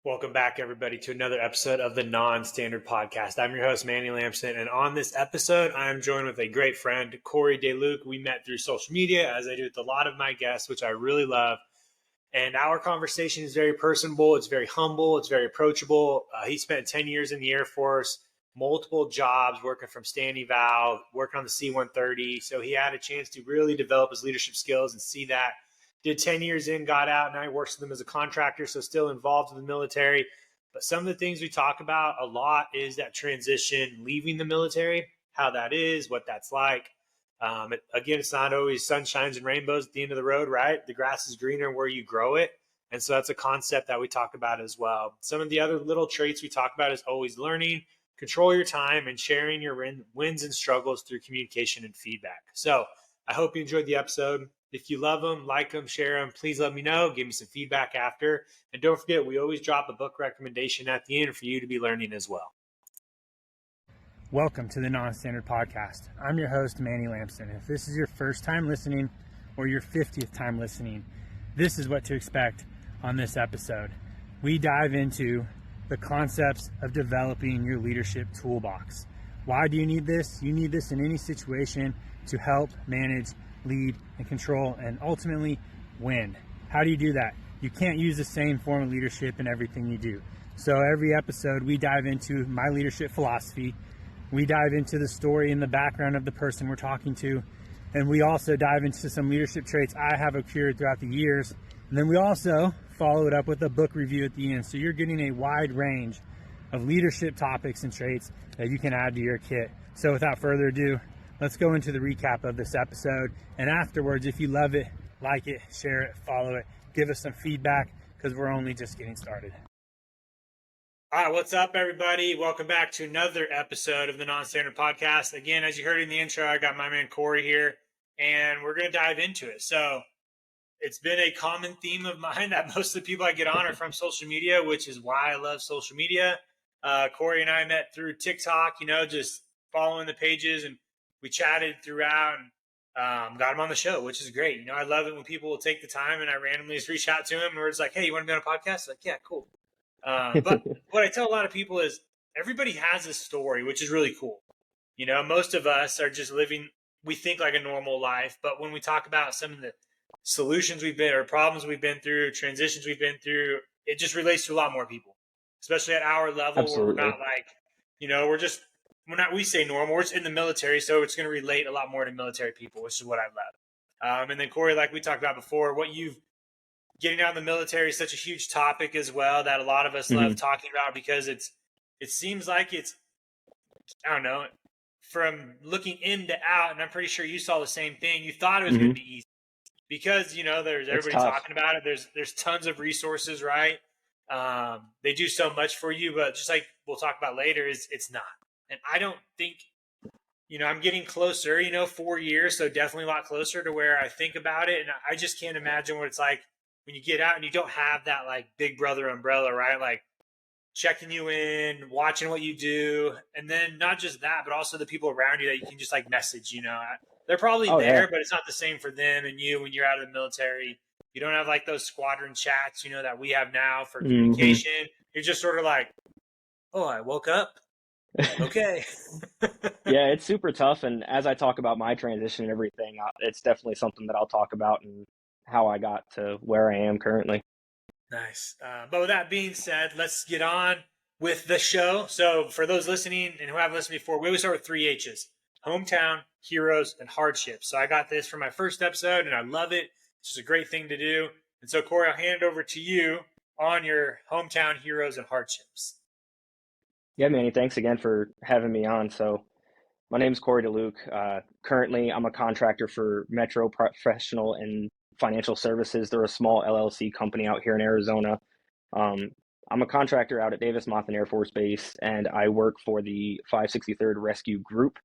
Welcome back, everybody, to another episode of the Non-Standard Podcast. I'm your host, Manny Lamson, and on this episode, I'm joined with a great friend, Kory DeLuke. We met through social media, as I do with a lot of my guests, which I really love. And our conversation is very personable. It's very humble. It's very approachable. He spent 10 years in the Air Force, multiple jobs, working from standing valve, working on the C-130. So he had a chance to really develop his leadership skills and see that. Did 10 years in, got out, now he works with them as a contractor, so still involved with the military. But some of the things we talk about a lot is that transition, leaving the military, how that is, what that's like. Again, it's not always sunshines and rainbows at the end of the road, right? The grass is greener where you grow it. And so that's a concept that we talk about as well. Some of the other little traits we talk about is always learning, control your time, and sharing your wins and struggles through communication and feedback. So I hope you enjoyed the episode. If you love them, like them, share them, please let me know. Give me some feedback after. And don't forget, we always drop a book recommendation at the end for you to be learning as well. Welcome to the Non-Standard Podcast. I'm your host, Manny Lamson. If this is your first time listening or your 50th time listening, this is what to expect on this episode. We dive into the concepts of developing your leadership toolbox. Why do you need this? You need this in any situation to help manage, lead, and control, and ultimately win. How do you do that? You can't use the same form of leadership in everything you do. So every episode, we dive into my leadership philosophy. We dive into the story and the background of the person we're talking to. And we also dive into some leadership traits I have accrued throughout the years. And then we also follow it up with a book review at the end. So you're getting a wide range of leadership topics and traits that you can add to your kit. So without further ado, let's go into the recap of this episode. And afterwards, if you love it, like it, share it, follow it, give us some feedback, because we're only just getting started. All right, what's up, everybody? Welcome back to another episode of the Non-Standard Podcast. Again, as you heard in the intro, I got my man Kory here, and we're going to dive into it. So it's been a common theme of mine that most of the people I get on are from social media, which is why I love social media. Kory and I met through TikTok, just following the pages, and we chatted throughout and got him on the show, which is great. I love it when people will take the time and I randomly just reach out to him and we're just like, hey, you want to be on a podcast? Like, yeah, cool. But what I tell a lot of people is everybody has a story, which is really cool. Most of us are just living, we think like a normal life. But when we talk about some of the solutions we've been or problems we've been through, transitions we've been through, it just relates to a lot more people, especially at our level. Absolutely. Where we're not like, we say normal, we're just in the military. So it's going to relate a lot more to military people, which is what I love. And then Kory, like we talked about before, getting out in the military is such a huge topic as well that a lot of us love talking about because it seems like it's, I don't know, from looking in to out, and I'm pretty sure you saw the same thing. You thought it was going to be easy because, there's everybody talking about it. There's tons of resources, right? They do so much for you, but just like we'll talk about later, it's not. And I don't think, I'm getting closer, 4 years, so definitely a lot closer to where I think about it. And I just can't imagine what it's like when you get out and you don't have that like big brother umbrella, right? Like checking you in, watching what you do. And then not just that, but also the people around you that you can just like message, they're probably there, but it's not the same for them and you when you're out of the military. You don't have like those squadron chats, that we have now for communication. You're just sort of like, oh, I woke up. Okay. Yeah, it's super tough. And as I talk about my transition and everything, it's definitely something that I'll talk about and how I got to where I am currently. Nice. But with that being said, let's get on with the show. So for those listening and who haven't listened before, we always start with 3 H's: hometown, heroes, and hardships. So I got this for my first episode and I love it. It's just a great thing to do. And so Kory, I'll hand it over to you on your hometown, heroes, and hardships. Yeah, Manny, thanks again for having me on. So my name is Kory DeLuke. Currently, I'm a contractor for Metro Professional and Financial Services. They're a small LLC company out here in Arizona. I'm a contractor out at Davis-Monthan Air Force Base, and I work for the 563rd Rescue Group.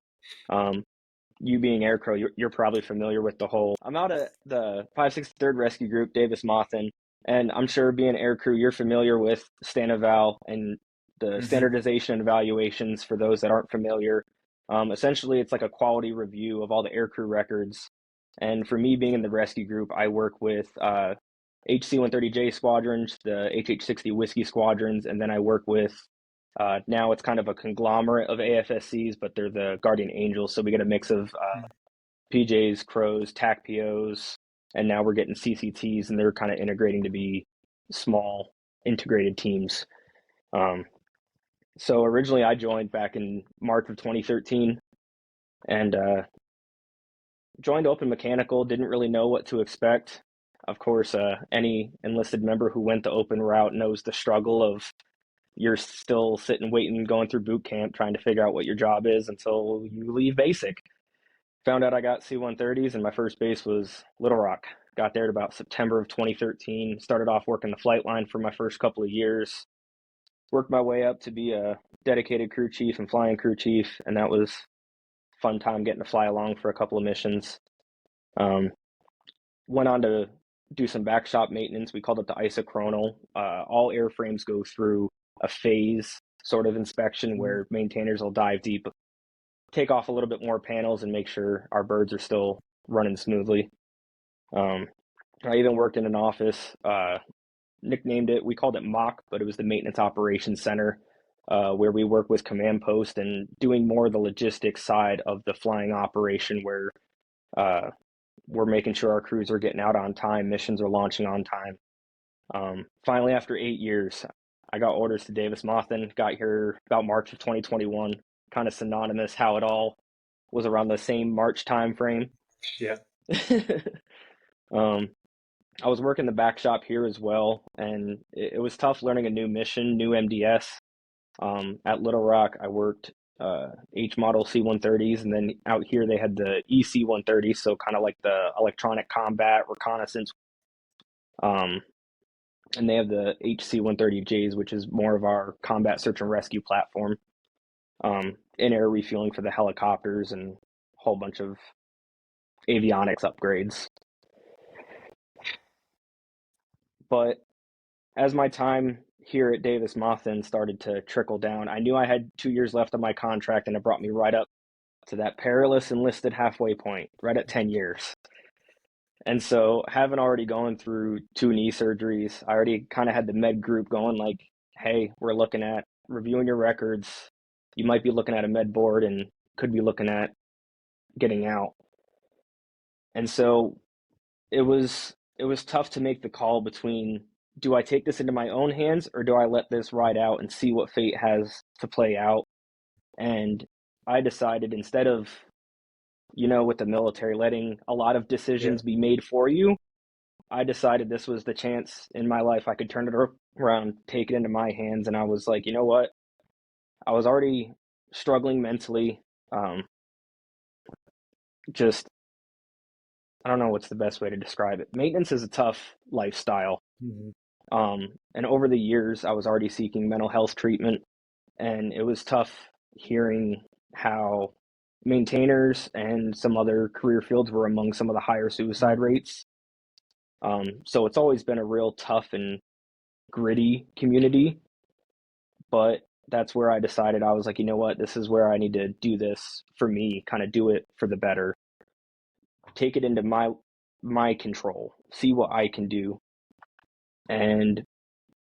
You being aircrew, you're probably familiar with the whole. I'm out at the 563rd Rescue Group, Davis-Monthan, and I'm sure being aircrew, you're familiar with StanEval and the standardization and evaluations. For those that aren't familiar, essentially it's like a quality review of all the aircrew records. And for me being in the rescue group, I work with HC-130J squadrons, the HH-60 Whiskey squadrons, and then I work with, now it's kind of a conglomerate of AFSCs, but they're the Guardian Angels, so we get a mix of PJs, Crows, TAC POs, and now we're getting CCTs, and they're kind of integrating to be small integrated teams. So originally I joined back in March of 2013 and joined Open Mechanical, didn't really know what to expect. Of course, any enlisted member who went the open route knows the struggle of you're still sitting, waiting, going through boot camp, trying to figure out what your job is until you leave basic. Found out I got C-130s, and my first base was Little Rock. Got there at about September of 2013. Started off working the flight line for my first couple of years. Worked my way up to be a dedicated crew chief and flying crew chief, and that was a fun time getting to fly along for a couple of missions. Went on to do some back shop maintenance. We called it the isochronal. All airframes go through a phase sort of inspection where maintainers will dive deep, take off a little bit more panels, and make sure our birds are still running smoothly. I even worked in an office, nicknamed it, we called it MOC, but it was the Maintenance Operations Center, where we work with command post and doing more of the logistics side of the flying operation, where we're making sure our crews are getting out on time, missions are launching on time. Finally, after 8 years, I got orders to Davis-Monthan, got here about March of 2021, kind of synonymous how it all was around the same March time frame. Yeah. I was working the back shop here as well, and it was tough learning a new mission, new MDS. At Little Rock, I worked H model C-130s, and then out here they had the EC-130s, so kind of like the electronic combat reconnaissance. And they have the HC-130Js, which is more of our combat search and rescue platform. In-air refueling for the helicopters and a whole bunch of avionics upgrades. But as my time here at Davis-Monthan started to trickle down, I knew I had 2 years left on my contract, and it brought me right up to that perilous enlisted halfway point, right at 10 years. And so, having already gone through 2 knee surgeries, I already kind of had the med group going like, hey, we're looking at reviewing your records. You might be looking at a med board and could be looking at getting out. And so it was tough to make the call between, do I take this into my own hands or do I let this ride out and see what fate has to play out? And I decided, instead of, with the military, letting a lot of decisions be made for you, I decided this was the chance in my life I could turn it around, take it into my hands. And I was like, you know what? I was already struggling mentally. I don't know what's the best way to describe it. Maintenance is a tough lifestyle. And over the years, I was already seeking mental health treatment, and it was tough hearing how maintainers and some other career fields were among some of the higher suicide rates. So it's always been a real tough and gritty community, but that's where I decided, I was like, you know what, this is where I need to do this for me, kind of do it for the better. Take it into my control, see what I can do. And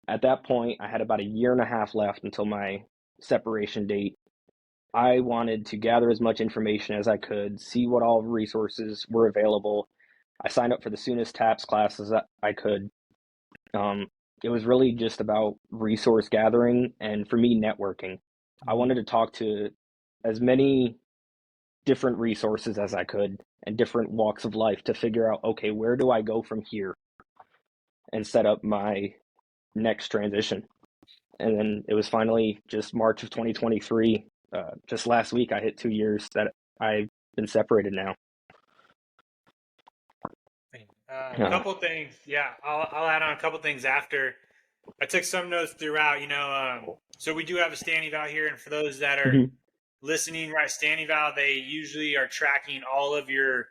at that point, I had about 1.5 years left until my separation date. I wanted to gather as much information as I could, see what all resources were available. I signed up for the soonest TAPS classes that I could. It was really just about resource gathering and, for me, networking. I wanted to talk to as many different resources as I could and different walks of life to figure out, okay, where do I go from here and set up my next transition. And then it was finally just March of 2023. Just last week, I hit 2 years that I've been separated now. A couple things. Yeah, I'll add on a couple things after. I took some notes throughout, so we do have a standing eval here. And for those that are listening, right, standing eval, they usually are tracking all of your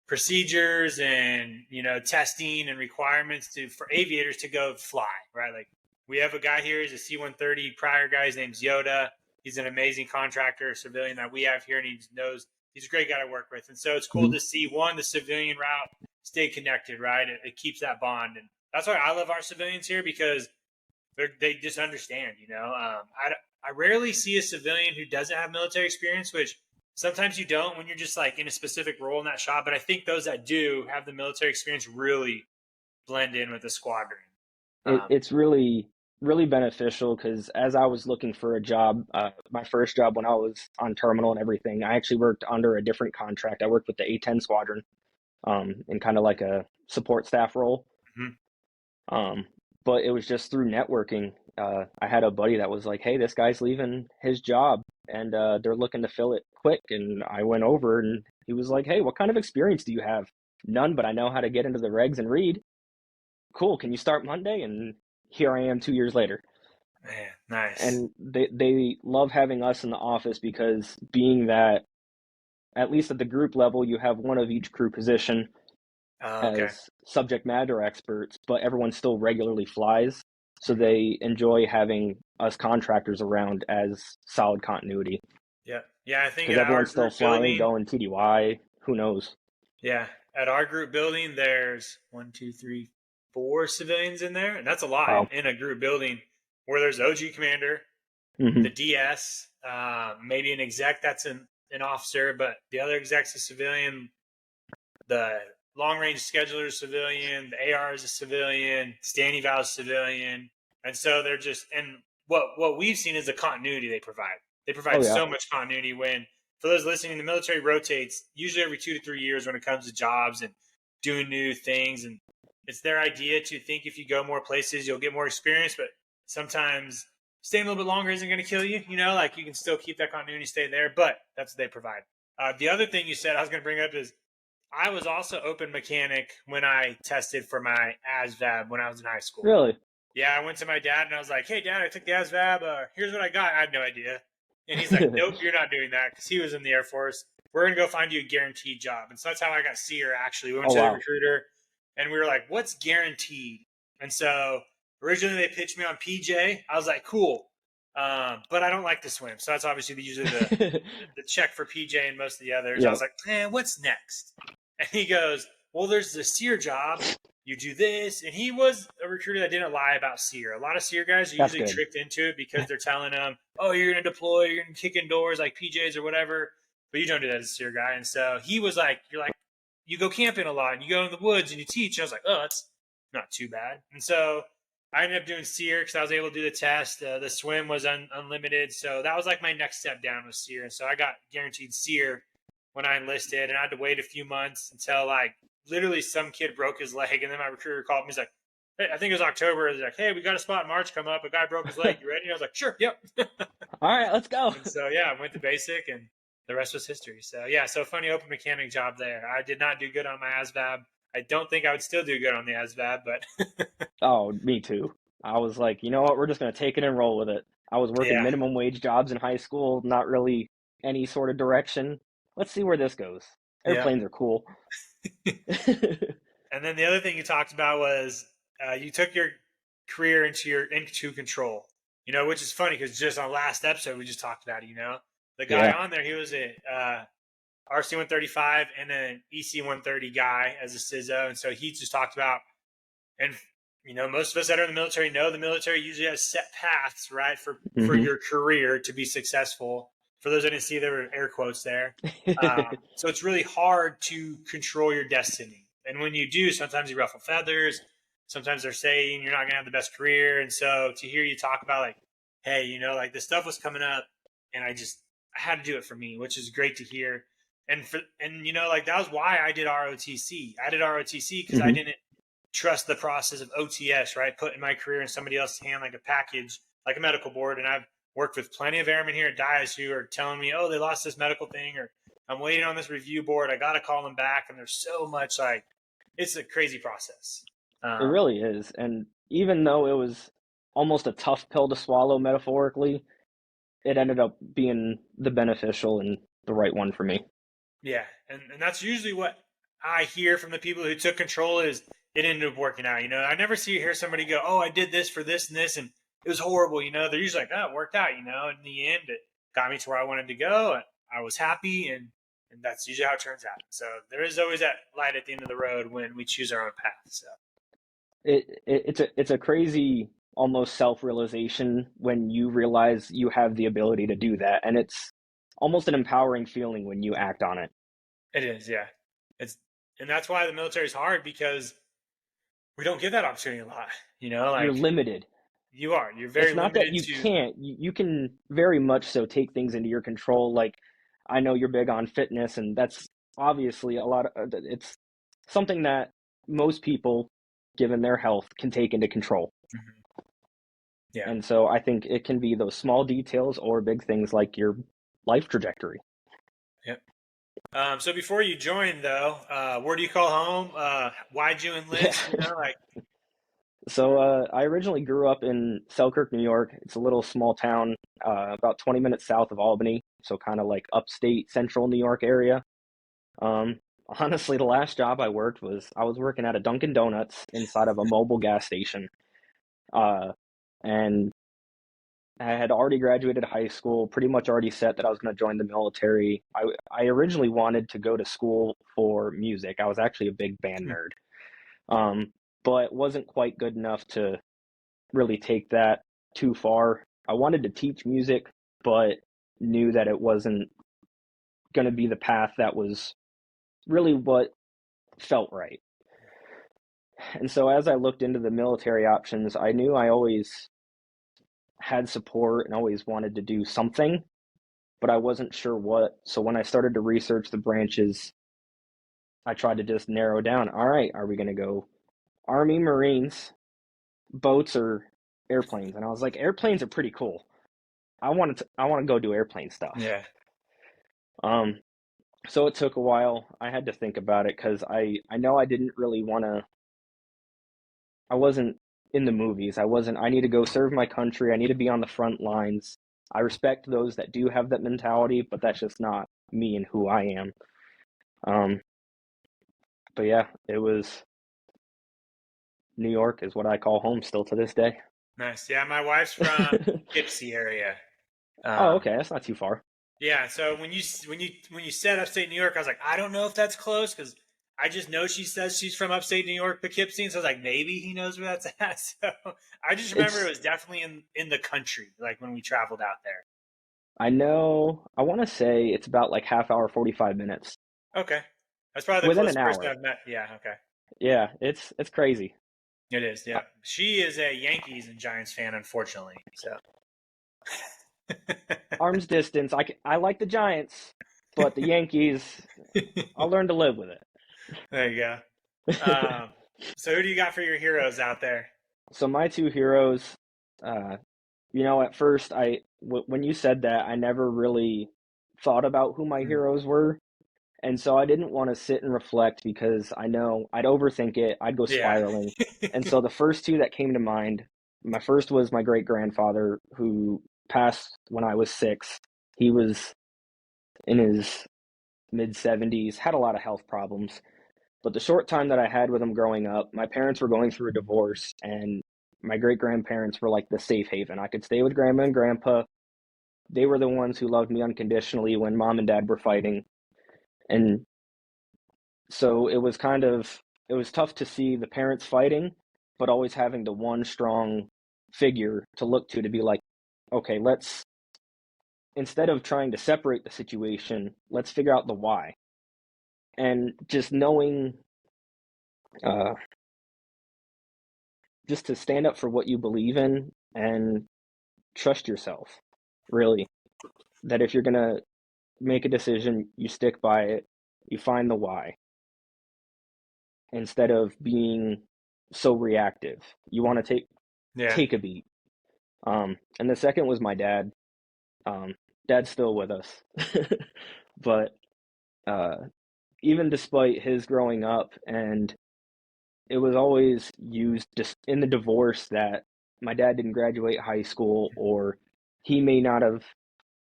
procedures and, testing and requirements for aviators to go fly, right? Like, we have a guy here, he's a C-130 prior guy, his name's Yoda. He's an amazing contractor, civilian that we have here, and he's a great guy to work with. And so it's cool to see, one, the civilian route stay connected, right? It keeps that bond. And that's why I love our civilians here, because they just understand, I rarely see a civilian who doesn't have military experience, which sometimes you don't when you're just like in a specific role in that shop. But I think those that do have the military experience really blend in with the squadron. It's really, really beneficial because as I was looking for a job, my first job when I was on terminal and everything, I actually worked under a different contract. I worked with the A-10 squadron in kind of like a support staff role. Mm-hmm. But it was just through networking. I had a buddy that was like, hey, this guy's leaving his job and they're looking to fill it quick. And I went over and he was like, hey, what kind of experience do you have? None, but I know how to get into the regs and read. Cool. Can you start Monday? And here I am 2 years later. Man, nice. And they love having us in the office because being that, at least at the group level, you have one of each crew position as subject matter experts, but everyone still regularly flies. So they enjoy having us contractors around as solid continuity. Yeah. Yeah, I think because everyone's still flying, going TDY. Who knows? Yeah. At our group building, there's 4 civilians in there. And that's a lot in a group building where there's OG commander, the DS, maybe an exec that's an officer, but the other exec's a civilian. The long range scheduler is a civilian. The AR is a civilian. Standing eval is a civilian. And so they're just, and what we've seen is the continuity they provide. They provide so much continuity when, for those listening, the military rotates usually every 2 to 3 years when it comes to jobs and doing new things. And it's their idea to think if you go more places, you'll get more experience, but sometimes staying a little bit longer isn't going to kill you. Like you can still keep that continuity, stay there, but that's what they provide. The other thing you said I was going to bring up is I was also open mechanic when I tested for my ASVAB when I was in high school. Really? Yeah, I went to my dad and I was like, hey, Dad, I took the ASVAB. Here's what I got. I had no idea. And he's like, nope, you're not doing that, because he was in the Air Force. We're going to go find you a guaranteed job. And so that's how I got SEER, actually. We went to the recruiter, and we were like, what's guaranteed? And so originally they pitched me on PJ. I was like, cool. But I don't like to swim. So that's obviously usually the check for PJ and most of the others. I was like, what's next? And he goes, well, there's the SEER job. You do this. And he was a recruiter that didn't lie about SEER. A lot of SEER guys are usually tricked into it because they're telling them, oh, you're going to deploy, you're going to kick in doors like PJs or whatever. But you don't do that as a SEER guy. And so he was like, you go camping a lot and you go in the woods and you teach. And I was like, oh, that's not too bad. And so I ended up doing SEER because I was able to do the test. The swim was unlimited. So that was like my next step down with SEER. And so I got guaranteed SEER when I enlisted, and I had to wait a few months until literally some kid broke his leg. And then my recruiter called me. He's like, hey, I think it was October. He's like, hey, we got a spot in March come up. A guy broke his leg. You ready? And I was like, sure. Yep. All right, let's go. And so, yeah, I went to basic and the rest was history. So, yeah, funny open mechanic job there. I did not do good on my ASVAB. I don't think I would still do good on the ASVAB, but. Oh, me too. I was like, you know what? We're just going to take it and roll with it. I was working minimum wage jobs in high school, not really any sort of direction. Let's see where this goes. Airplanes are cool. And then the other thing you talked about was you took your career into control, which is funny because just on last episode we just talked about it, the guy on there, he was a RC-135 and an EC-130 guy as a CISO. And so he just talked about, and most of us that are in the military know the military usually has set paths, right, for your career to be successful. For those that didn't see, there were air quotes there. So it's really hard to control your destiny. And when you do, sometimes you ruffle feathers. Sometimes they're saying you're not going to have the best career. And so to hear you talk about hey, this stuff was coming up and I had to do it for me, which is great to hear. And that was why I did ROTC. I did ROTC because I didn't trust the process of OTS, right? Putting my career in somebody else's hand like a package, like a medical board. And I've worked with plenty of airmen here at DIAS who are telling me, oh, they lost this medical thing, or I'm waiting on this review board. I got to call them back. And there's so much it's a crazy process. It really is. And even though it was almost a tough pill to swallow metaphorically, it ended up being the beneficial and the right one for me. Yeah. And that's usually what I hear from the people who took control is it ended up working out. I never hear somebody go, oh, I did this for this and this, and it was horrible. They're usually like, oh, it worked out. In the end, it got me to where I wanted to go. And I was happy, and that's usually how it turns out. So there is always that light at the end of the road when we choose our own path. So It's a crazy almost self-realization when you realize you have the ability to do that, and it's almost an empowering feeling when you act on it. It is, yeah. It's and that's why the military is hard because we don't get that opportunity a lot. You're Like limited. you're very It's not that limited you to. can't. You can very much so take things into your control. Like, I know you're big on fitness, and that's obviously a lot of it's something that most people, given their health, can take into control. Mhm. Yeah. And so I think it can be those small details or big things like your life trajectory. Yep. So before you joined, though, where do you call home? Why'd you Yeah. enlist? Like. So I originally grew up in Selkirk, New York. It's a little small town, about 20 minutes south of Albany, so kind of like upstate central New York area. Um, Honestly, the last job I worked was I was working at a Dunkin' Donuts inside of a mobile gas station. Uh, and I had already graduated high school, pretty much already set that I was going to join the military. I originally wanted to go to school for music. I was actually a big band nerd, um, but wasn't quite good enough to really take that too far. I wanted to teach music, but knew that it wasn't going to be the path that was really what felt right. And so as I looked into the military options, I knew I always had support and always wanted to do something, but I wasn't sure what. So when I started to research the branches, I tried to just narrow down, all right, are we going to go Army, Marines, boats, or airplanes? And I was like, airplanes are pretty cool. I want to go do airplane stuff. Yeah. Um, so it took a while. I had to think about it because I know I didn't really want to. I wasn't in the movies. I need to go serve my country. I need to be on the front lines. I respect those that do have that mentality, but that's just not me and who I am. Um, but yeah, it was New York is what I call home still to this day. Nice. Yeah, my wife's from Poughkeepsie area. Oh, Um, okay, that's not too far. yeah. So when you said upstate New York, I was like, I don't know if that's close because I just know she says she's from upstate New York, Poughkeepsie, and so I was like, maybe he knows where that's at. So I just remember it It's was definitely in the country, like when we traveled out there. I know I want to say it's about like half hour, 45 minutes. Okay, that's probably the Within an closest person hour. I've met. Yeah. Okay. Yeah, it's crazy. It is. Uh, Yeah. She is a Yankees and Giants fan, unfortunately. So. Arm's distance. I like the Giants, but the Yankees, I'll learn to live with There you go. it. So who do you got for your heroes out there? So my two heroes, uh, at first when you said that, I never really thought about who my Mm. heroes were. And so I didn't want to sit and reflect because I know I'd overthink it. I'd go Yeah. spiraling. And so the first two that came to mind, my first was my great grandfather who passed when I was 6. He was in his mid 70s, had a lot of health problems. But the short time that I had with him growing up, my parents were going through a divorce, and my great grandparents were like the safe haven. I could stay with grandma and grandpa. They were the ones who loved me unconditionally when mom and dad were fighting. And so it was tough to see the parents fighting, but always having the one strong figure to look to be like, okay, let's, instead of trying to separate the situation, let's figure out the why. And just knowing, uh, just to stand up for what you believe in and trust yourself, really. That if you're going to make a decision, you stick by it, you find the why, instead of being so reactive. You want to Yeah. take a beat. And the second was my dad. Dad's still with us, but uh, even despite his growing up, and it was always used just in the divorce that my dad didn't graduate high school, or he may not have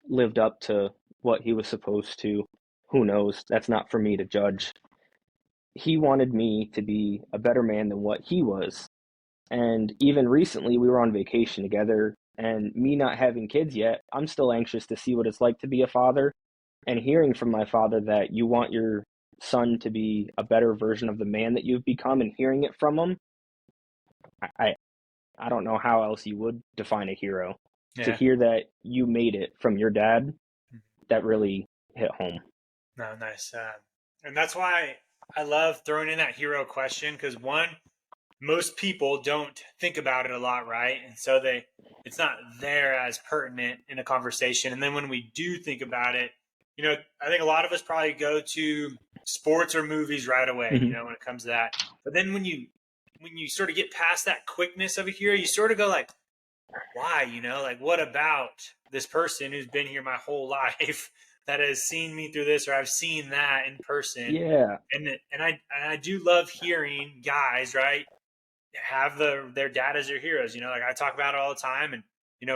lived up to what he was supposed to. Who knows? That's not for me to judge. He wanted me to be a better man than what he was. And even recently, we were on vacation together, and me not having kids yet, I'm still anxious to see what it's like to be a father. And hearing from my father that you want your son to be a better version of the man that you've become, and hearing it from him, I I don't know how else you would define a hero. To Yeah. hear that you made it from your dad, that really hit home. No, nice. And that's why I love throwing in that hero question, because one, most people don't think about it a lot, right? And so it's not there as pertinent in a conversation. And then when we do think about it, I think a lot of us probably go to sports or movies right away, Mm-hmm. when it comes to that. But then when you sort of get past that quickness of a hero, you sort of go like, why? Like, what about this person who's been here my whole life that has seen me through this, or I've seen that in person? Yeah. And I do love hearing guys, right, have their dad as their heroes. Like I talk about it all the time, and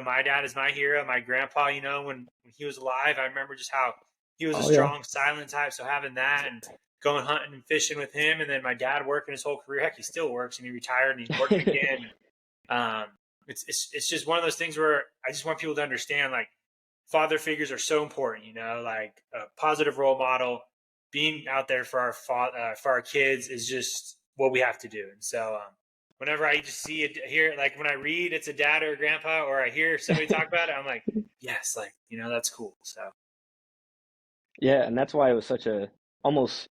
my dad is my hero. My grandpa, when he was alive, I remember just how he was a Oh yeah. strong, silent type. So having that and going hunting and fishing with him, and then my dad working his whole career. Heck, he still works, and he retired and he's working again. Um, it's just one of those things where I just want people to understand, like, father figures are so important. Like a positive role model, being out there for our kids is just what we have to do. And so, whenever I just see it here, like when I read it's a dad or a grandpa, or I hear somebody talk about it, I'm like, yes, like, that's cool. So Yeah, and that's why it was such a almost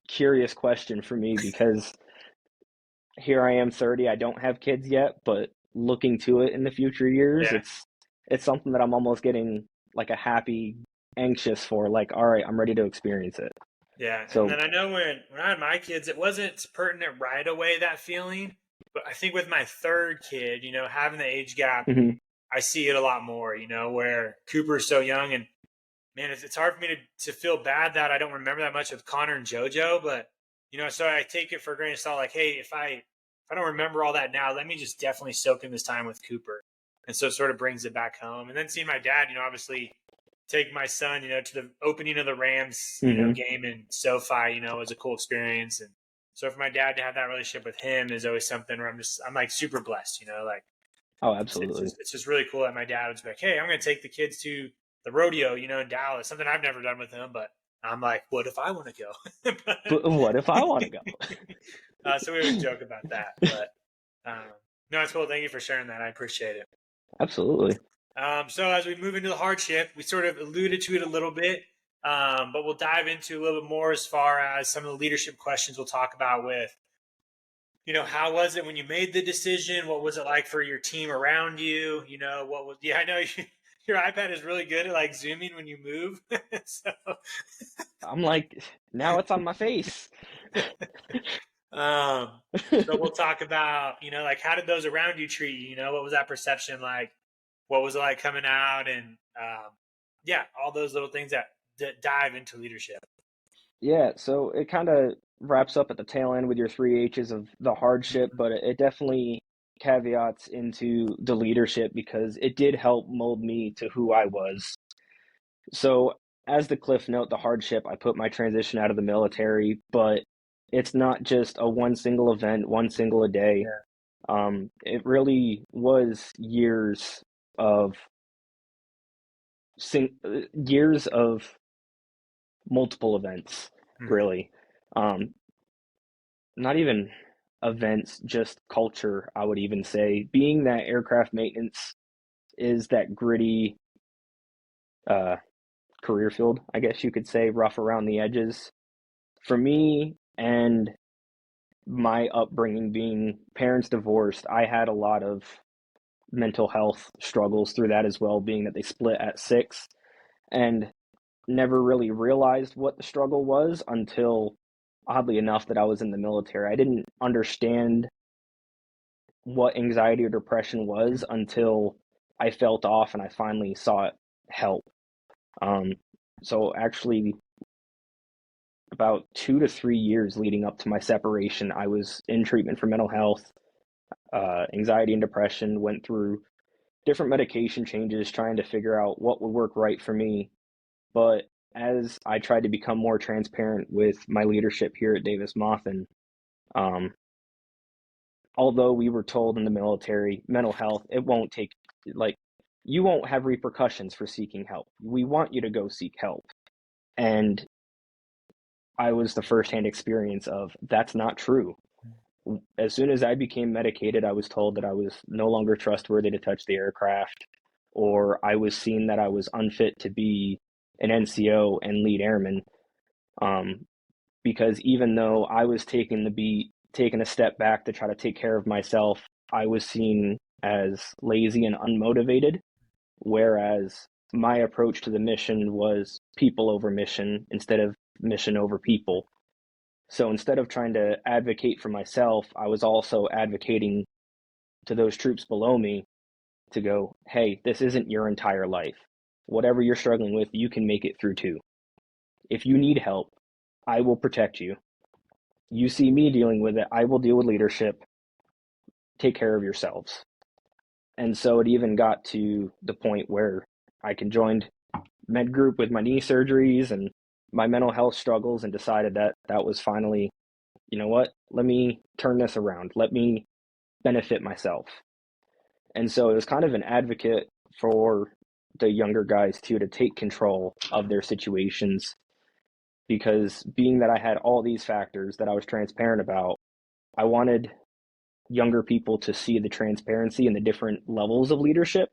curious question for me, because here I am 30, I don't have kids yet, but looking to it in the future years, yeah, it's something that I'm almost getting like a happy anxious for, like, all right, I'm ready to experience it. yeah. And So, then I know when I had my kids, it wasn't pertinent right away, that feeling. But I think with my third kid, having the age gap, mhm. I see it a lot more, where Cooper's so young. And man, it's hard for me to feel bad that I don't remember that much of Connor and JoJo, but so I take it for a grain of salt. Like, hey, if I don't remember all that now, let me just definitely soak in this time with Cooper, and so it sort of brings it back home. And then seeing my dad, obviously take my son, to the opening of the Rams, Mhm. game in SoFi, was a cool experience. And so for my dad to have that relationship with him is always something where I'm like super blessed, like Oh, it's absolutely. just, it's just really cool that my dad was like, hey, I'm going to take the kids to the rodeo, in Dallas, something I've never done with him, but I'm like, what if I want to go? But what if I want to go? So we always joke about that, but no, it's cool. Thank you for sharing that. I appreciate it. Absolutely. So as we move into the hardship, we sort of alluded to it a little bit, but we'll dive into a little bit more as far as some of the leadership questions we'll talk about with, how was it when you made the decision? What was it like for your team around you? I know your iPad is really good at like zooming when you move. So, I'm like, now it's on my face. so we'll talk about, like, how did those around you treat you? What was that perception like? What was it like coming out? And yeah, all those little things that dive into leadership. Yeah, so it kind of wraps up at the tail end with your three H's of the hardship, but it definitely caveats into the leadership because it did help mold me to who I was. So, as the cliff note, the hardship, I put my transition out of the military, but it's not just a one single event, one single a day. Yeah. It really was of years of multiple events, Mm-hmm. really. Um, Not even events, just culture, I would even say. Being that aircraft maintenance is that gritty uh, career field, I guess you could say, rough around the edges. For me and my upbringing being parents divorced, I had a lot of mental health struggles through that as well, being that they split at 6 and never really realized what the struggle was until, oddly enough, that I was in the military. I didn't understand what anxiety or depression was until I felt off and I finally sought help. Um, so actually, about 2 to 3 years leading up to my separation, I was in treatment for mental health, anxiety and depression. Went through different medication changes, trying to figure out what would work right for me. But as I tried to become more transparent with my leadership here at Davis Mothin, um, although we were told in the military, mental health, it won't take, like, you won't have repercussions for seeking help. We want you to go seek help. And I was the firsthand experience of that's not true. As soon as I became medicated, I was told that I was no longer trustworthy to touch the aircraft, or I was seen that I was unfit to be an NCO and lead airman. Because even though I was taking the beat, taking a step back to try to take care of myself, I was seen as lazy and unmotivated, whereas my approach to the mission was people over mission instead of mission over people. So instead of trying to advocate for myself, I was also advocating to those troops below me to go, hey, this isn't your entire life. Whatever you're struggling with, you can make it through too. If you need help, I will protect you. You see me dealing with it, I will deal with leadership. Take care of yourselves. And so it even got to the point where I joined med group with my knee surgeries and my mental health struggles, and decided that that was finally, you know what, let me turn this around. Let me benefit myself. And so it was kind of an advocate for the younger guys too, to take control of their situations, because being that I had all these factors that I was transparent about, I wanted younger people to see the transparency and the different levels of leadership.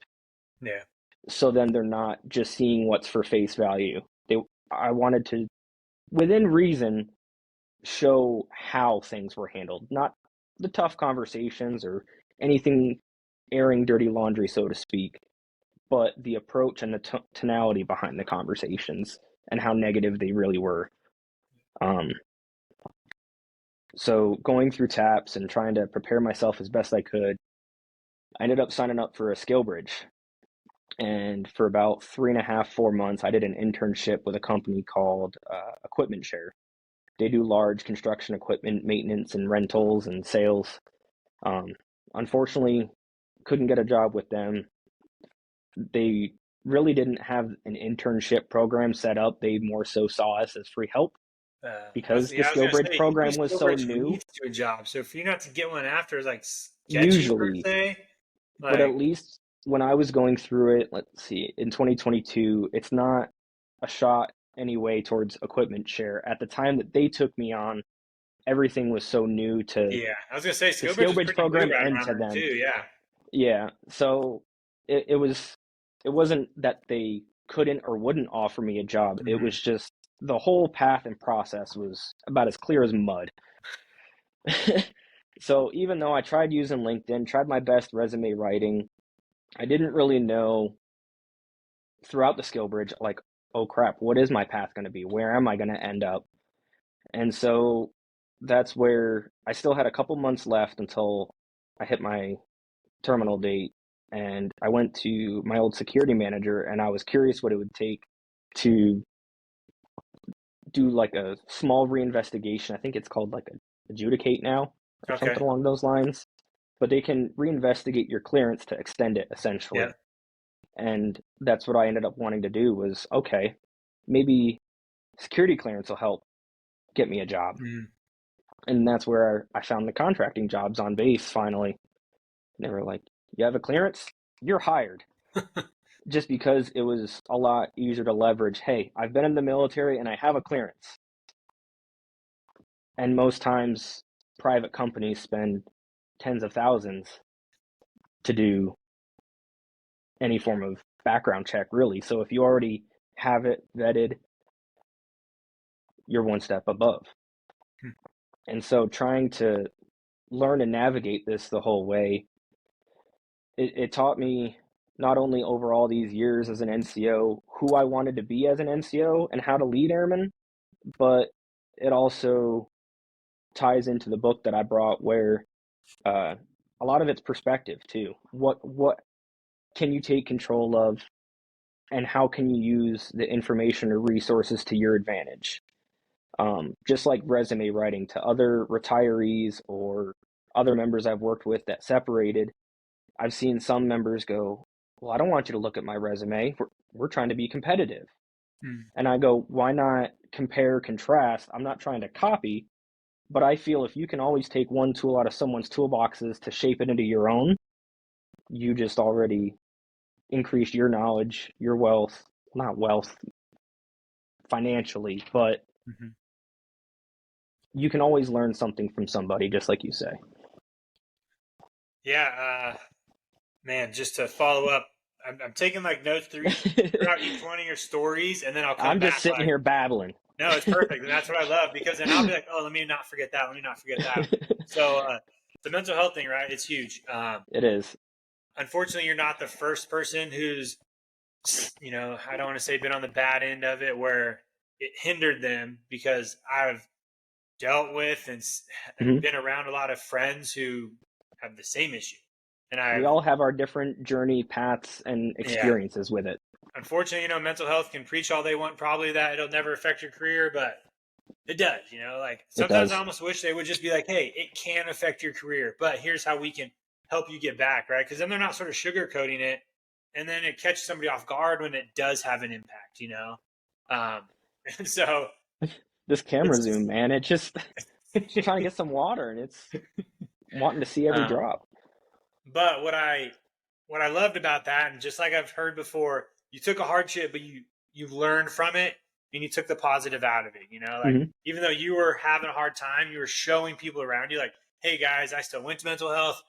Yeah. So then they're not just seeing what's for face value. I wanted to, within reason, show how things were handled, not the tough conversations or anything airing dirty laundry, so to speak, but the approach and the tonality behind the conversations and how negative they really were. So going through TAPS and trying to prepare myself as best I could, I ended up signing up for a skill bridge. And for about 3.5, 4 months, I did an internship with a company called Equipment Share. They do large construction equipment maintenance and rentals and sales. Unfortunately, couldn't get a job with them. They really didn't have an internship program set up. They more so saw us as free help, because the I was skill gonna bridge say usually program was so Stillbridge new. leads to a job. So for you not to get one after is like sketchy per Usually, se. but at Like, least when I was going through it, let's see, in 2022, it's not a shot anyway towards Equipment Share. At the time that they took me on, everything was so new to yeah, I was gonna say the Skillbridge skill is bridge pretty new program right and around to then too. them. Yeah. Yeah. So it wasn't that they couldn't or wouldn't offer me a job. It Mhm. was just the whole path and process was about as clear as mud. So even though I tried using LinkedIn, tried my best resume writing, I didn't really know throughout the skill bridge, like, oh crap, what is my path going to be? Where am I going to end up? And so that's where I still had a couple months left until I hit my terminal date. And I went to my old security manager and I was curious what it would take to do like a small reinvestigation. I think it's called like a adjudicate now or Okay. something along those lines. But they can reinvestigate your clearance to extend it Yeah. essentially. And that's what I ended up wanting to do was, okay, maybe security clearance will help get me a job. Mhm. And that's where I found the contracting jobs on base finally. And they were like, you have a clearance? You're hired. Just because it was a lot easier to leverage. Hey, I've been in the military and I have a clearance. And most times, private companies spend tens of thousands to do any form of background check, really. So if you already have it vetted, you're one step above. Hmm. And so trying to learn and navigate this the whole way, it taught me not only over all these years as an NCO who I wanted to be as an NCO and how to lead airmen, but it also ties into the book that I brought where a lot of it's perspective too. What can you take control of, and how can you use the information or resources to your advantage? Just like resume writing to other retirees or other members I've worked with that separated, I've seen some members go, well, I don't want you to look at my resume. We're trying to be competitive. Mhm. And I go, why not compare, contrast? I'm not trying to copy, but I feel if you can always take one tool out of someone's toolboxes to shape it into your own, you just already increased your knowledge, your wealth, not wealth financially, but Mhm. you can always learn something from somebody, just like you say. Yeah, man, just to follow up, I'm taking like notes throughout each one of your stories, and then I'll come I'm just back sitting like, here babbling. no, it's perfect. And that's what I love, because then I'll be like, oh, let me not forget that. Let me not forget that. So the mental health thing, right? It's huge. It is. Unfortunately, you're not the first person who's, I don't want to say been on the bad end of it where it hindered them, because I've dealt with and been around a lot of friends who have the same issue. And we all have our different journey paths and experiences with it. Unfortunately, mental health can preach all they want, probably that it'll never affect your career, but it does, like sometimes I almost wish they would just be like, hey, it can affect your career, but here's how we can help you get back, right? Because then they're not sort of sugarcoating it, and then it catches somebody off guard when it does have an impact, And so this camera zoom, man, it just trying to get some water, and it's wanting to see every drop. But what I loved about that, and just like I've heard before, you took a hardship, but you learned from it, and you took the positive out of it. Even though you were having a hard time, you were showing people around you like, hey guys, I still went to mental health.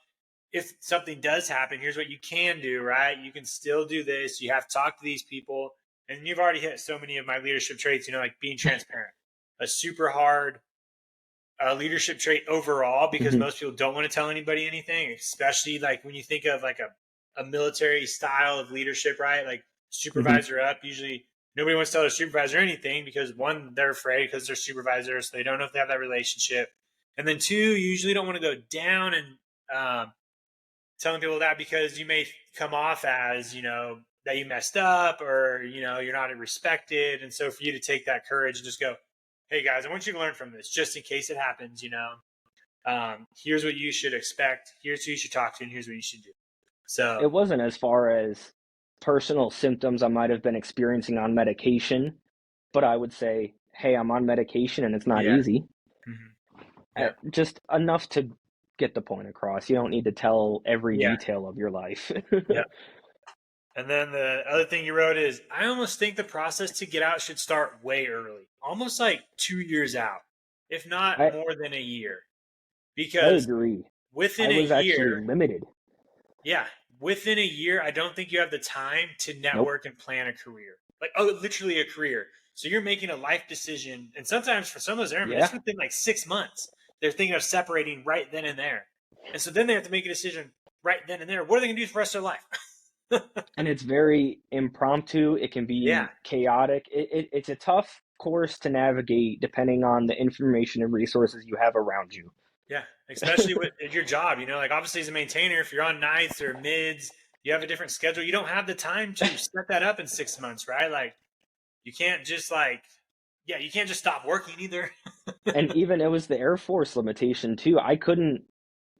If something does happen, here's what you can do, right? You can still do this. You have to talk to these people. And you've already hit so many of my leadership traits, like being transparent, a super hard leadership trait overall, because most people don't want to tell anybody anything, especially like when you think of like a military style of leadership, right? Like supervisor up, usually nobody wants to tell their supervisor anything because one, they're afraid because they're supervisors, so they don't know if they have that relationship. And then two, you usually don't want to go down and telling people that, because you may come off as, that you messed up, or, you're not respected. And so for you to take that courage and just go, hey guys, I want you to learn from this just in case it happens, here's what you should expect. Here's who you should talk to, and here's what you should do. So it wasn't as far as personal symptoms I might have been experiencing on medication, but I would say, hey, I'm on medication and it's not easy. Just enough to get the point across. You don't need to tell every detail of your life. And then the other thing you wrote is, I almost think the process to get out should start way early, almost like 2 years out, if not more than a year. Because I agree. Within a year, actually limited. Yeah. Within a year, I don't think you have the time to network and plan a career. Like, literally a career. So you're making a life decision. And sometimes for some of those airmen, it's within like 6 months. They're thinking of separating right then and there. And so then they have to make a decision right then and there. What are they going to do for the rest of their life? And it's very impromptu. It can be chaotic. It's a tough course to navigate depending on the information and resources you have around you. Yeah, especially with your job, like obviously as a maintainer, if you're on nights or mids, you have a different schedule. You don't have the time to set that up in 6 months, right? Like you can't just you can't just stop working either. And even it was the Air Force limitation too. I couldn't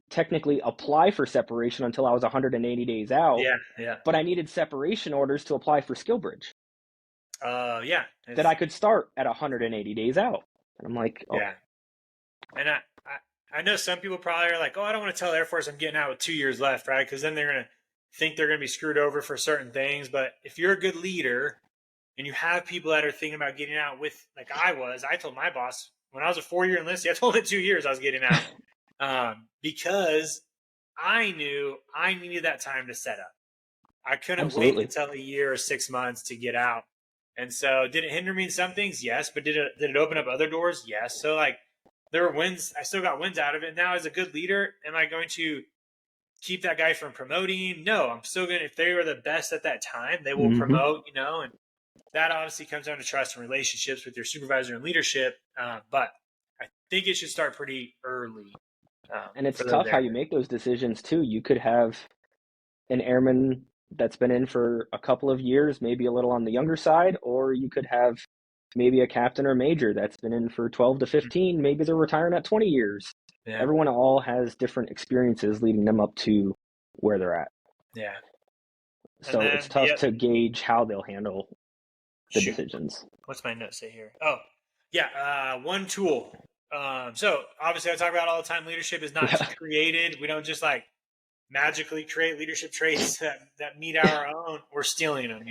technically apply for separation until I was 180 days out. Yeah. But I needed separation orders to apply for SkillBridge. That I could start at 180 days out. And I'm like, oh. Yeah. And I know some people probably are like, oh, I don't want to tell Air Force I'm getting out with 2 years left, right? Because then they're going to think they're going to be screwed over for certain things. But if you're a good leader and you have people that are thinking about getting out with, like I told my boss when I was a 4-year enlisted, I told him in 2 years I was getting out because I knew I needed that time to set up. I couldn't wait until a year or 6 months to get out. And so did it hinder me in some things? Yes. But did it open up other doors? Yes. So there were wins. I still got wins out of it. Now, as a good leader, am I going to keep that guy from promoting? No, I'm still going to, if they were the best at that time, they will promote, and that obviously comes down to trust and relationships with your supervisor and leadership. But I think it should start pretty early. And it's tough how you make those decisions too. You could have an airman that's been in for a couple of years, maybe a little on the younger side, or you could have maybe a captain or major that's been in for 12 to 15. Maybe they're retiring at 20 years. Yeah. Everyone all has different experiences leading them up to where they're at. Yeah. So it's tough to gauge how they'll handle the decisions. What's my note say here? Oh, yeah. One tool. So obviously I talk about all the time, leadership is not created. We don't just magically create leadership traits that meet our own. We're stealing them,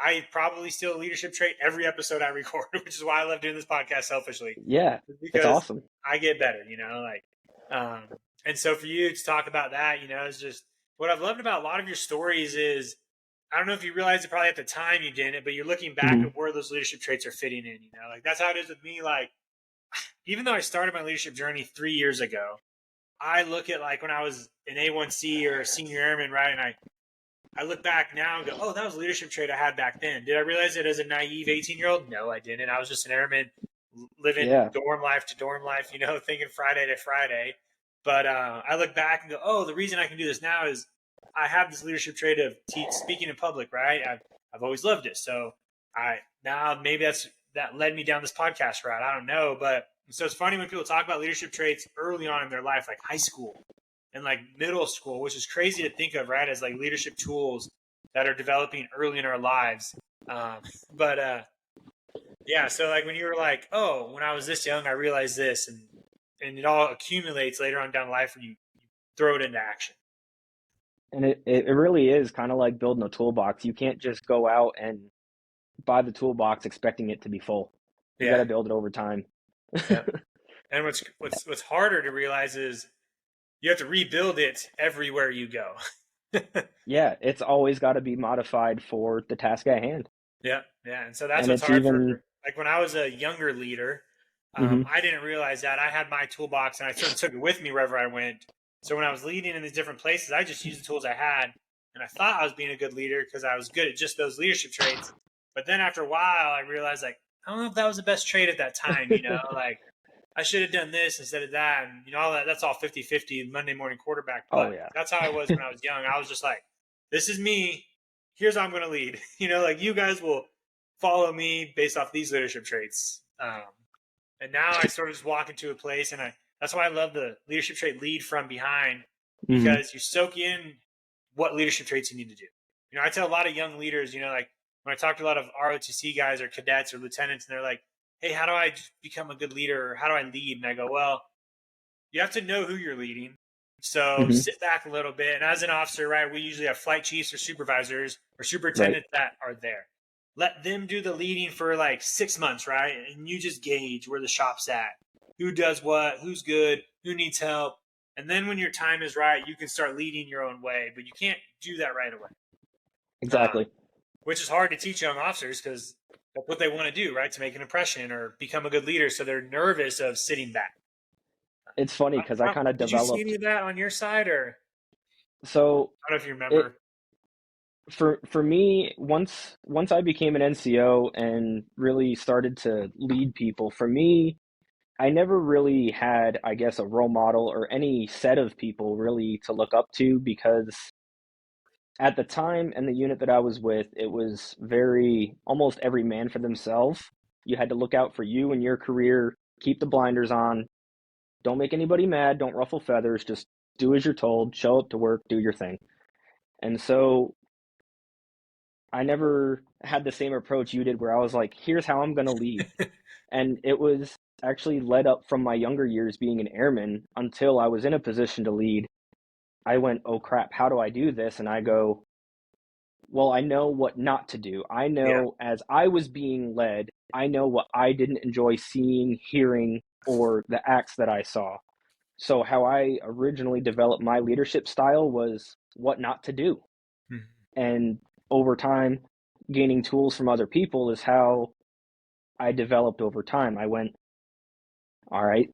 I probably steal a leadership trait every episode I record, which is why I love doing this podcast selfishly. Yeah, it's Because awesome. I get better, and so for you to talk about that, it's just what I've loved about a lot of your stories is I don't know if you realized it probably at the time you didn't, but you're looking back at where those leadership traits are fitting in, like that's how it is with me. Like, even though I started my leadership journey 3 years ago, I look at like when I was an A1C or a senior airman, right? And I look back now and go, oh, that was a leadership trait I had back then. Did I realize it as a naive 18-year-old? No, I didn't. I was just an airman living dorm life to dorm life, thinking Friday to Friday. But I look back and go, oh, the reason I can do this now is I have this leadership trait of speaking in public, right? I've always loved it. So now maybe that led me down this podcast route. I don't know. But so it's funny when people talk about leadership traits early on in their life, like high school and like middle school, which is crazy to think of, right? As like leadership tools that are developing early in our lives. Yeah. So like when you were like, oh, when I was this young, I realized this, and it all accumulates later on down life when you throw it into action. And it really is kind of like building a toolbox. You can't just go out and buy the toolbox expecting it to be full. You got to build it over time. Yeah. And what's harder to realize is you have to rebuild it everywhere you go. Yeah, it's always got to be modified for the task at hand. Yeah. And so that's what's hard for, like when I was a younger leader, I didn't realize that. I had my toolbox and I sort of took it with me wherever I went. So when I was leading in these different places, I just used the tools I had, and I thought I was being a good leader because I was good at just those leadership traits. But then after a while, I realized, like, I don't know if that was the best trait at that time, like I should have done this instead of that. And, all that's all 50-50 Monday morning quarterback. But that's how I was when I was young. I was just like, this is me. Here's how I'm going to lead. Like you guys will follow me based off these leadership traits. And now I sort of just walk into a place, and that's why I love the leadership trait lead from behind, because you soak in what leadership traits you need to do. I tell a lot of young leaders, like when I talk to a lot of ROTC guys or cadets or lieutenants, and they're like, hey, how do I become a good leader? Or how do I lead? And I go, well, you have to know who you're leading. So sit back a little bit. And as an officer, right, we usually have flight chiefs or supervisors or superintendents that are there. Let them do the leading for like 6 months, right? And you just gauge where the shop's at. Who does what, who's good, who needs help. And then when your time is right, you can start leading your own way, but you can't do that right away. Exactly. Which is hard to teach young officers because that's what they want to do, right? To make an impression or become a good leader. So they're nervous of sitting back. It's funny because I kind of developed. Did you see any of that on your side, or? So I don't know if you remember. For me, once I became an NCO and really started to lead people, for me, I never really had, I guess, a role model or any set of people really to look up to, because at the time and the unit that I was with, it was almost every man for themselves. You had to look out for you and your career, keep the blinders on, don't make anybody mad, don't ruffle feathers, just do as you're told, show up to work, do your thing. And so I never had the same approach you did where I was like, here's how I'm going to lead. And it was actually led up from my younger years being an airman until I was in a position to lead. I went, oh crap, how do I do this? And I go, well, I know what not to do. I know as I was being led, I know what I didn't enjoy seeing, hearing, or the acts that I saw. So how I originally developed my leadership style was what not to do. And over time, gaining tools from other people is how I developed over time. I went, all right,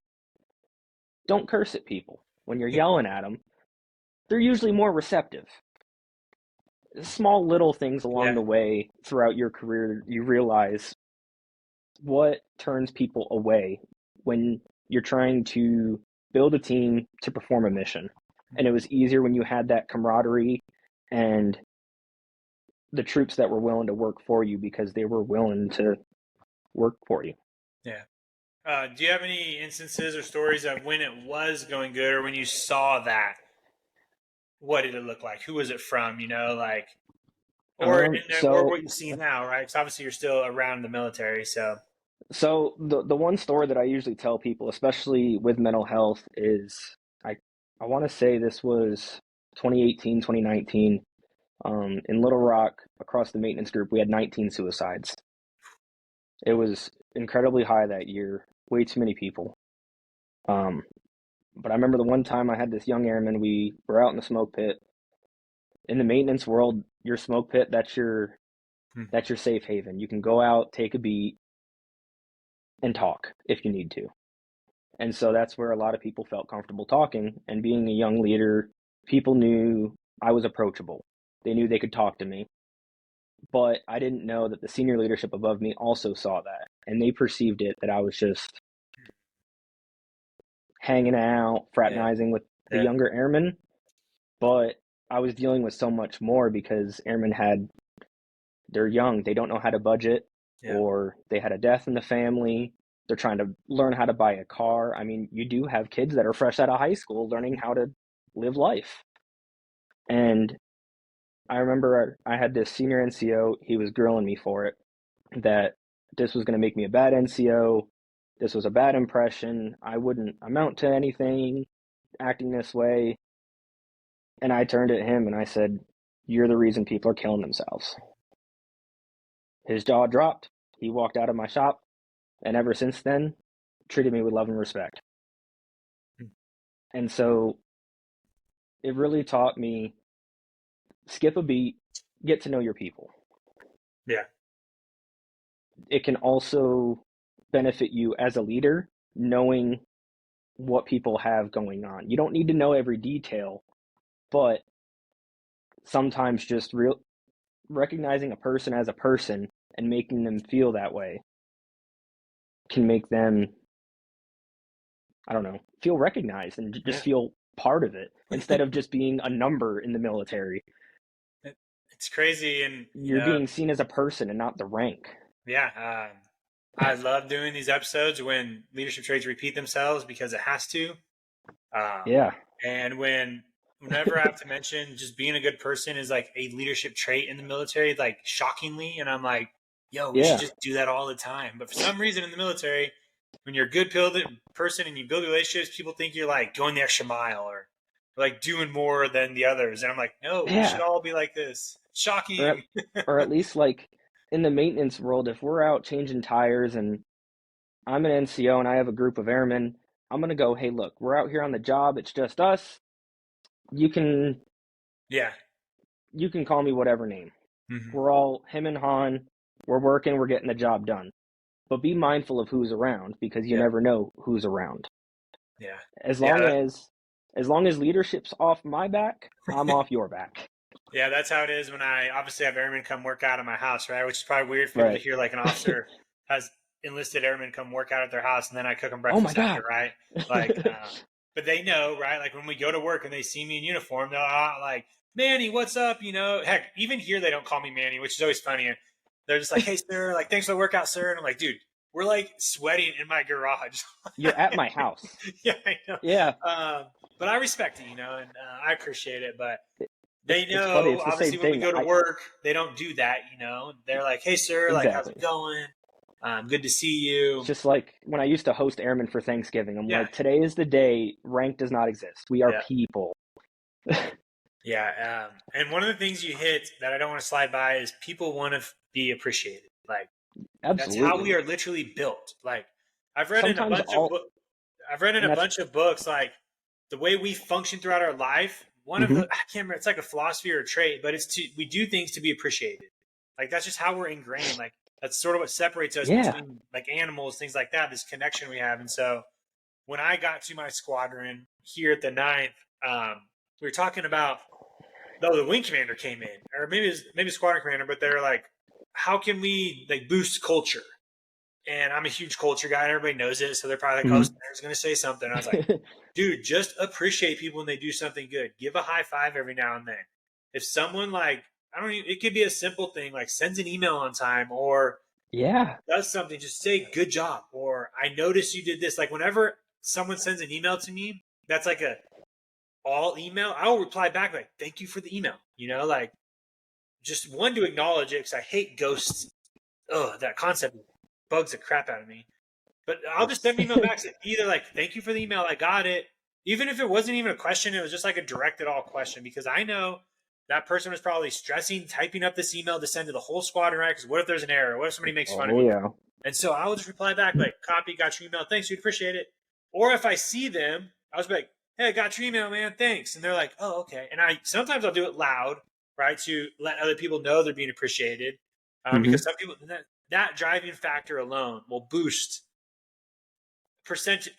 don't curse at people. When you're yelling at them, they're usually more receptive. Small little things along the way throughout your career, you realize what turns people away when you're trying to build a team to perform a mission. And it was easier when you had that camaraderie and the troops that were willing to work for you because they were willing to work for you. Yeah. Do you have any instances or stories of when it was going good or when you saw that? What did it look like? Who was it from? Or what you see now, right? Because obviously you're still around the military, so. So the one story that I usually tell people, especially with mental health, is I want to say this was 2018, 2019. In Little Rock, across the maintenance group, we had 19 suicides. It was incredibly high that year, way too many people. But I remember the one time I had this young airman, we were out in the smoke pit. In the maintenance world, your smoke pit, that's your safe haven. You can go out, take a beat, and talk if you need to. And so that's where a lot of people felt comfortable talking. And being a young leader, people knew I was approachable. They knew they could talk to me. But I didn't know that the senior leadership above me also saw that. And they perceived it that I was just hanging out, fraternizing with the younger airmen. But I was dealing with so much more because airmen they're young, they don't know how to budget, or they had a death in the family. They're trying to learn how to buy a car. I mean, you do have kids that are fresh out of high school learning how to live life. And I remember I had this senior NCO, he was grilling me for it, that this was going to make me a bad NCO. This was a bad impression. I wouldn't amount to anything acting this way. And I turned at him and I said, "You're the reason people are killing themselves." His jaw dropped. He walked out of my shop. And ever since then, treated me with love and respect. And so it really taught me, skip a beat, get to know your people. Yeah. It can also benefit you as a leader, knowing what people have going on. You don't need to know every detail, but sometimes just recognizing a person as a person and making them feel that way can make them, I don't know, feel recognized and just feel part of it instead of just being a number in the military. It's crazy. And you're being seen as a person and not the rank. Yeah. I love doing these episodes when leadership traits repeat themselves because it has to. And whenever I have to mention just being a good person is like a leadership trait in the military, like shockingly. And I'm like, yo, we should just do that all the time. But for some reason in the military, when you're a good person and you build relationships, people think you're like going the extra mile or like doing more than the others. And I'm like, no, we should all be like this. Shocking. Or at least like in the maintenance world, if we're out changing tires and I'm an NCO and I have a group of airmen, I'm going to go, "Hey, look, we're out here on the job. It's just us. You can call me whatever name. We're all him and Han. We're working. We're getting the job done. But be mindful of who's around because you never know who's around." Yeah. As long as leadership's off my back, I'm off your back. Yeah, that's how it is when I obviously have airmen come work out at my house, right? Which is probably weird for people to hear, like an officer has enlisted airmen come work out at their house and then I cook them breakfast after, right? Like, but they know, right? Like when we go to work and they see me in uniform, they're like, "Manny, what's up?" You know, heck, even here they don't call me Manny, which is always funny. They're just like, "Hey, sir, like, thanks for the workout, sir." And I'm like, dude, we're like sweating in my garage. You're at my house. Yeah, I know. Yeah. But I respect it, and I appreciate it. But they know, obviously, when we go to work, they don't do that, They're like, "Hey, sir, like, how's it going? Good to see you." It's just like when I used to host airmen for Thanksgiving. I'm like, today is the day. Rank does not exist. We are people. Yeah. And one of the things you hit that I don't want to slide by is people want to be appreciated. Like, absolutely. That's how we are literally built. Like, I've read in a bunch of books, like the way we function throughout our life. One of the, I can't remember, it's like a philosophy or a trait, but we do things to be appreciated. Like, that's just how we're ingrained. Like, that's sort of what separates us between like animals, things like that, this connection we have. And so when I got to my squadron here at the 9th, we were talking about, the wing commander came in, or maybe squadron commander, but they're like, how can we like boost culture? And I'm a huge culture guy and everybody knows it. So they're probably like, oh, Snar's going to say something. I was like, dude, just appreciate people when they do something good. Give a high five every now and then. If someone it could be a simple thing, like sends an email on time or does something, just say good job. Or I noticed you did this. Like whenever someone sends an email to me, that's like all email. I'll reply back like, thank you for the email, like just one to acknowledge it. Cause I hate ghosts. Oh, that concept bugs the crap out of me. But I'll just send an email back. Either like, thank you for the email. I got it. Even if it wasn't even a question, it was just like a directed all question because I know that person was probably stressing, typing up this email to send to the whole squadron, right? Because what if there's an error? What if somebody makes fun of you? Yeah. And so I will just reply back like, copy, got your email. Thanks, we'd appreciate it. Or if I see them, I was like, hey, I got your email, man. Thanks. And they're like, oh, okay. And sometimes I'll do it loud, right, to let other people know they're being appreciated. Because some people, that driving factor alone will boost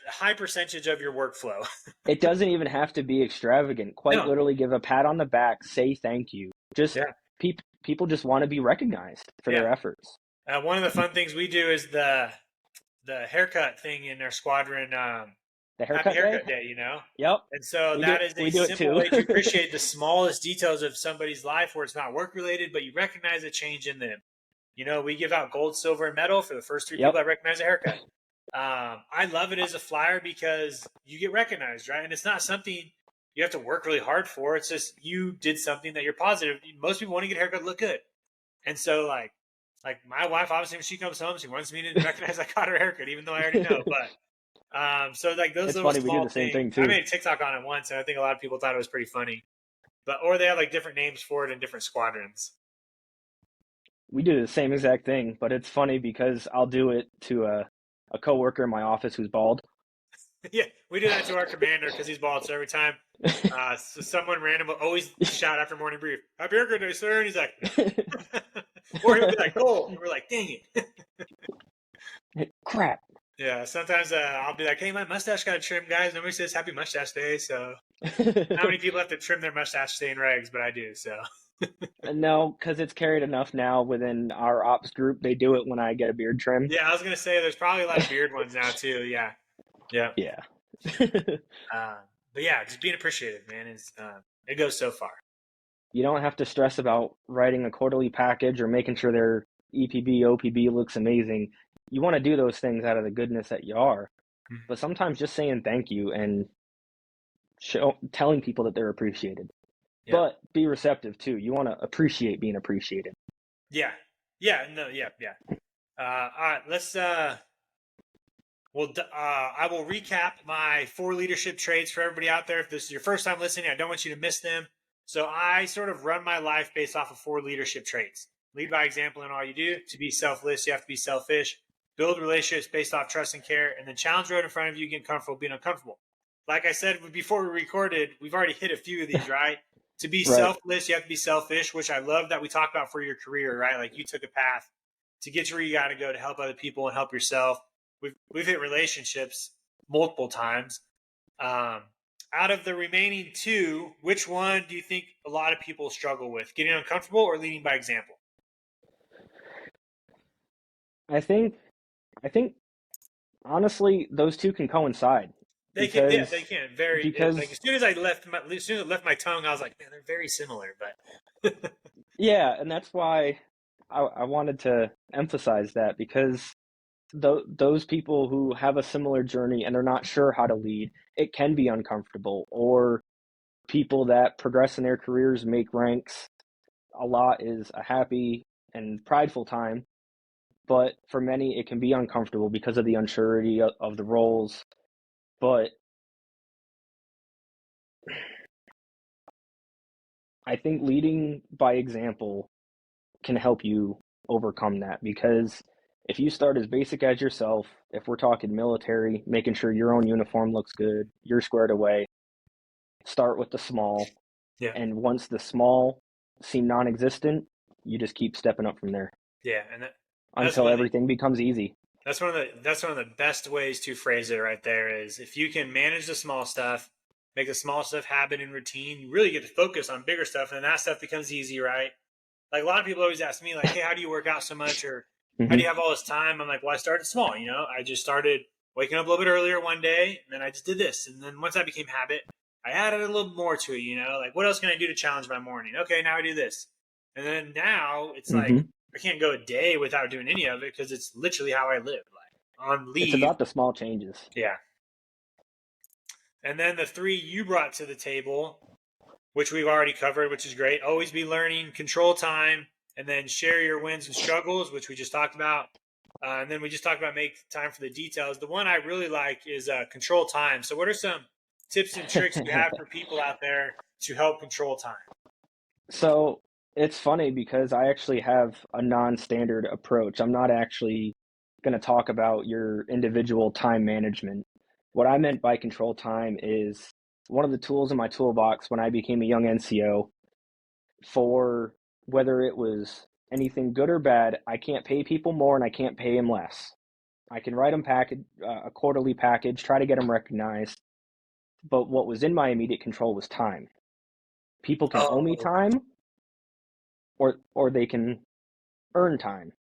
high percentage of your workflow. It doesn't even have to be extravagant. Quite literally, give a pat on the back, say thank you. Just people just want to be recognized for their efforts. One of the fun things we do is the haircut thing in our squadron. The haircut day, you know? Yep. And so that is a simple way to appreciate the smallest details of somebody's life where it's not work related, but you recognize a change in them. You know, we give out gold, silver, and metal for the first 3 people that recognize a haircut. I love it as a flyer because you get recognized, right? And it's not something you have to work really hard for. It's just you did something that you're positive. Most people want to get a haircut, look good. And so like my wife, obviously, when she comes home, she wants me to recognize I got her haircut, even though I already know. But so like those little small things. Same thing too. I made a TikTok on it once, and I think a lot of people thought it was pretty funny. Or they have like different names for it in different squadrons. We do the same exact thing, but it's funny because I'll do it to a coworker in my office who's bald. Yeah, we do that to our commander because he's bald. So every time so someone random will always shout after morning brief, "Happy haircut day, sir," and he's like, or he'll be like, "Gold," and we're like, "Dang it, crap." Yeah, sometimes I'll be like, "Hey, my mustache got trimmed, guys." Nobody says Happy Mustache Day, so not many people have to trim their mustache to stay in regs, but I do. So no, because it's carried enough now within our ops group. They do it when I get a beard trim. Yeah, I was gonna say there's probably a lot of beard ones now too. Yeah. But yeah, just being appreciated, man, is it goes so far. You don't have to stress about writing a quarterly package or making sure their EPB, OPB looks amazing. You want to do those things out of the goodness that you are, but sometimes just saying thank you and telling people that they're appreciated. Yeah. But be receptive too. You want to appreciate being appreciated. Yeah. All right, let's. I will recap my 4 leadership traits for everybody out there. If this is your first time listening, I don't want you to miss them. So I sort of run my life based off of 4 leadership traits. Lead by example in all you do. To be selfless, you have to be selfish. Build relationships based off trust and care. And then challenge the road in front of you, get comfortable being uncomfortable. Like I said before we recorded, we've already hit a few of these, right? To be selfless, you have to be selfish, which I love that we talked about for your career, right? Like you took a path to get to where you got to go to help other people and help yourself. We've hit relationships multiple times. Out of the remaining 2, which one do you think a lot of people struggle with? Getting uncomfortable or leading by example? I think honestly, those 2 can coincide. They can. Like, as soon as I left my tongue, I was like, man, they're very similar. But yeah, and that's why I wanted to emphasize that, because those people who have a similar journey and they're not sure how to lead, it can be uncomfortable. Or people that progress in their careers, make ranks, a lot is a happy and prideful time. But for many, it can be uncomfortable because of the unsurety of the roles. But I think leading by example can help you overcome that, because if you start as basic as yourself, if we're talking military, making sure your own uniform looks good, you're squared away, start with the small. Yeah. And once the small seem non-existent, you just keep stepping up from there. Yeah, and until everything becomes easy. That's one of the best ways to phrase it right there, is if you can manage the small stuff, make the small stuff happen in routine, you really get to focus on bigger stuff, and then that stuff becomes easy, right? Like a lot of people always ask me, like, hey, how do you work out so much, or how do you have all this time? I'm like, well, I started small, you know. I just started waking up a little bit earlier one day, and then I just did this. And then once that became habit, I added a little more to it, you know. Like, what else can I do to challenge my morning? Okay, now I do this. And then now it's like, I can't go a day without doing any of it, because it's literally how I live. Like on leave. It's about the small changes. Yeah. And then the 3 you brought to the table, which we've already covered, which is great. Always be learning, control time, and then share your wins and struggles, which we just talked about. And then we just talked about make time for the details. The one I really like is control time. So what are some tips and tricks you have for people out there to help control time? So it's funny because I actually have a non-standard approach. I'm not actually going to talk about your individual time management. What I meant by control time is one of the tools in my toolbox when I became a young NCO for whether it was anything good or bad. I can't pay people more and I can't pay them less. I can write them a quarterly package, try to get them recognized. But what was in my immediate control was time. People can owe me Oh, time, or they can earn time.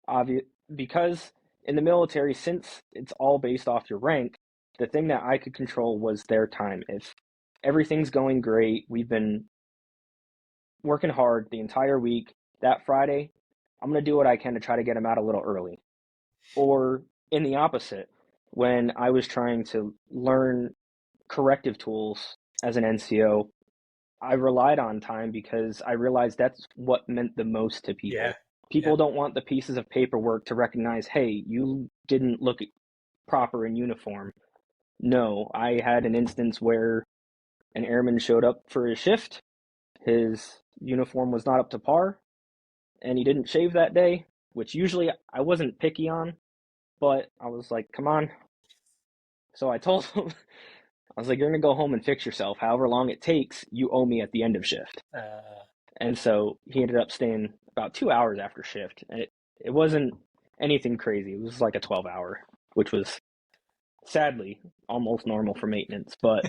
Obvious because in the military, since it's all based off your rank, the thing that I could control was their time. If everything's going great, we've been working hard the entire week. That Friday, I'm going to do what I can to try to get them out a little early. Or in the opposite, when I was trying to learn corrective tools as an NCO, I relied on time because I realized that's what meant the most to yeah, people. yeah, People don't want the pieces of paperwork to recognize, hey, you didn't look proper in uniform. No, I had an instance where an airman showed up for his shift. His uniform was not up to par, and he didn't shave that day, which usually I wasn't picky on, but I was like, come on. So I told him, I was like, you're going to go home and fix yourself. However long it takes, you owe me at the end of shift. uh, And so he ended up staying about 2 hours after shift. And it wasn't anything crazy. It was like a 12-hour, which was sadly almost normal for maintenance. But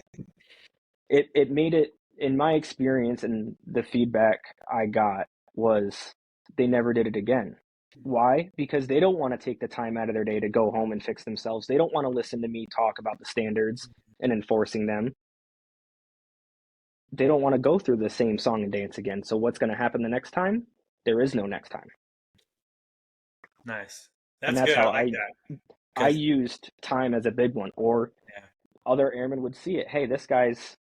it made it, in my experience and the feedback I got, was they never did it again. Why? Because they don't want to take the time out of their day to go home and fix themselves. They don't want to listen to me talk about the standards and enforcing them. They don't want to go through the same song and dance again. So what's going to happen the next time? There is no next time. nice. And That's that's good. I how like that I because used time as a big one. Or yeah, other airmen would see it. Hey, this guy's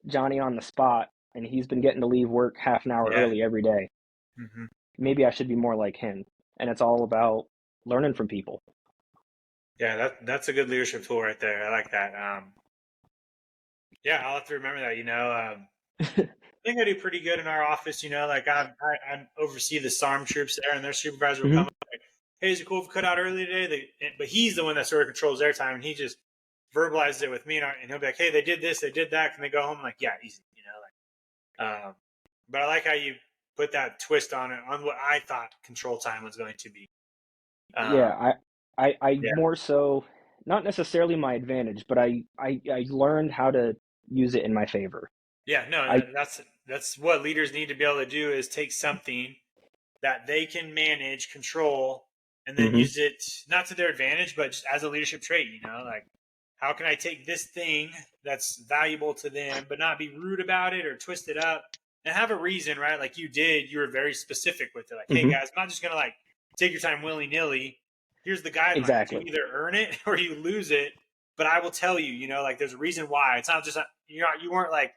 Johnny on the spot, and he's been getting to leave work half an hour yeah, early every day. hmm Maybe I should be more like him. And it's all about learning from people. yeah. That's a good leadership tool right there. I like that. Yeah, I'll have to remember that. I think I do pretty good in our office. Like I oversee the SARM troops there, and their supervisor will come Mm-hmm. up like, "Hey, is it cool if we cut out early today?" But he's the one that sort of controls their time, and he just verbalizes it with me, and he'll be like, "Hey, they did this, they did that. Can they go home?" I'm like, "Yeah, easy." But I like how you put that twist on it on what I thought control time was going to be. Um, Yeah, I yeah, more so, not necessarily my advantage, but I learned how to use it in my favor. yeah, no, I that's what leaders need to be able to do is take something that they can manage, control, and then mm-hmm, use it not to their advantage, but just as a leadership trait. Like how can I take this thing that's valuable to them, but not be rude about it or twist it up and have a reason, right? Like you did, you were very specific with it. Like, hey mm-hmm, guys, I'm not just gonna like take your time willy nilly. Here's the guidelines. You exactly. either earn it or you lose it. But I will tell you, like there's a reason why. It's not just you weren't like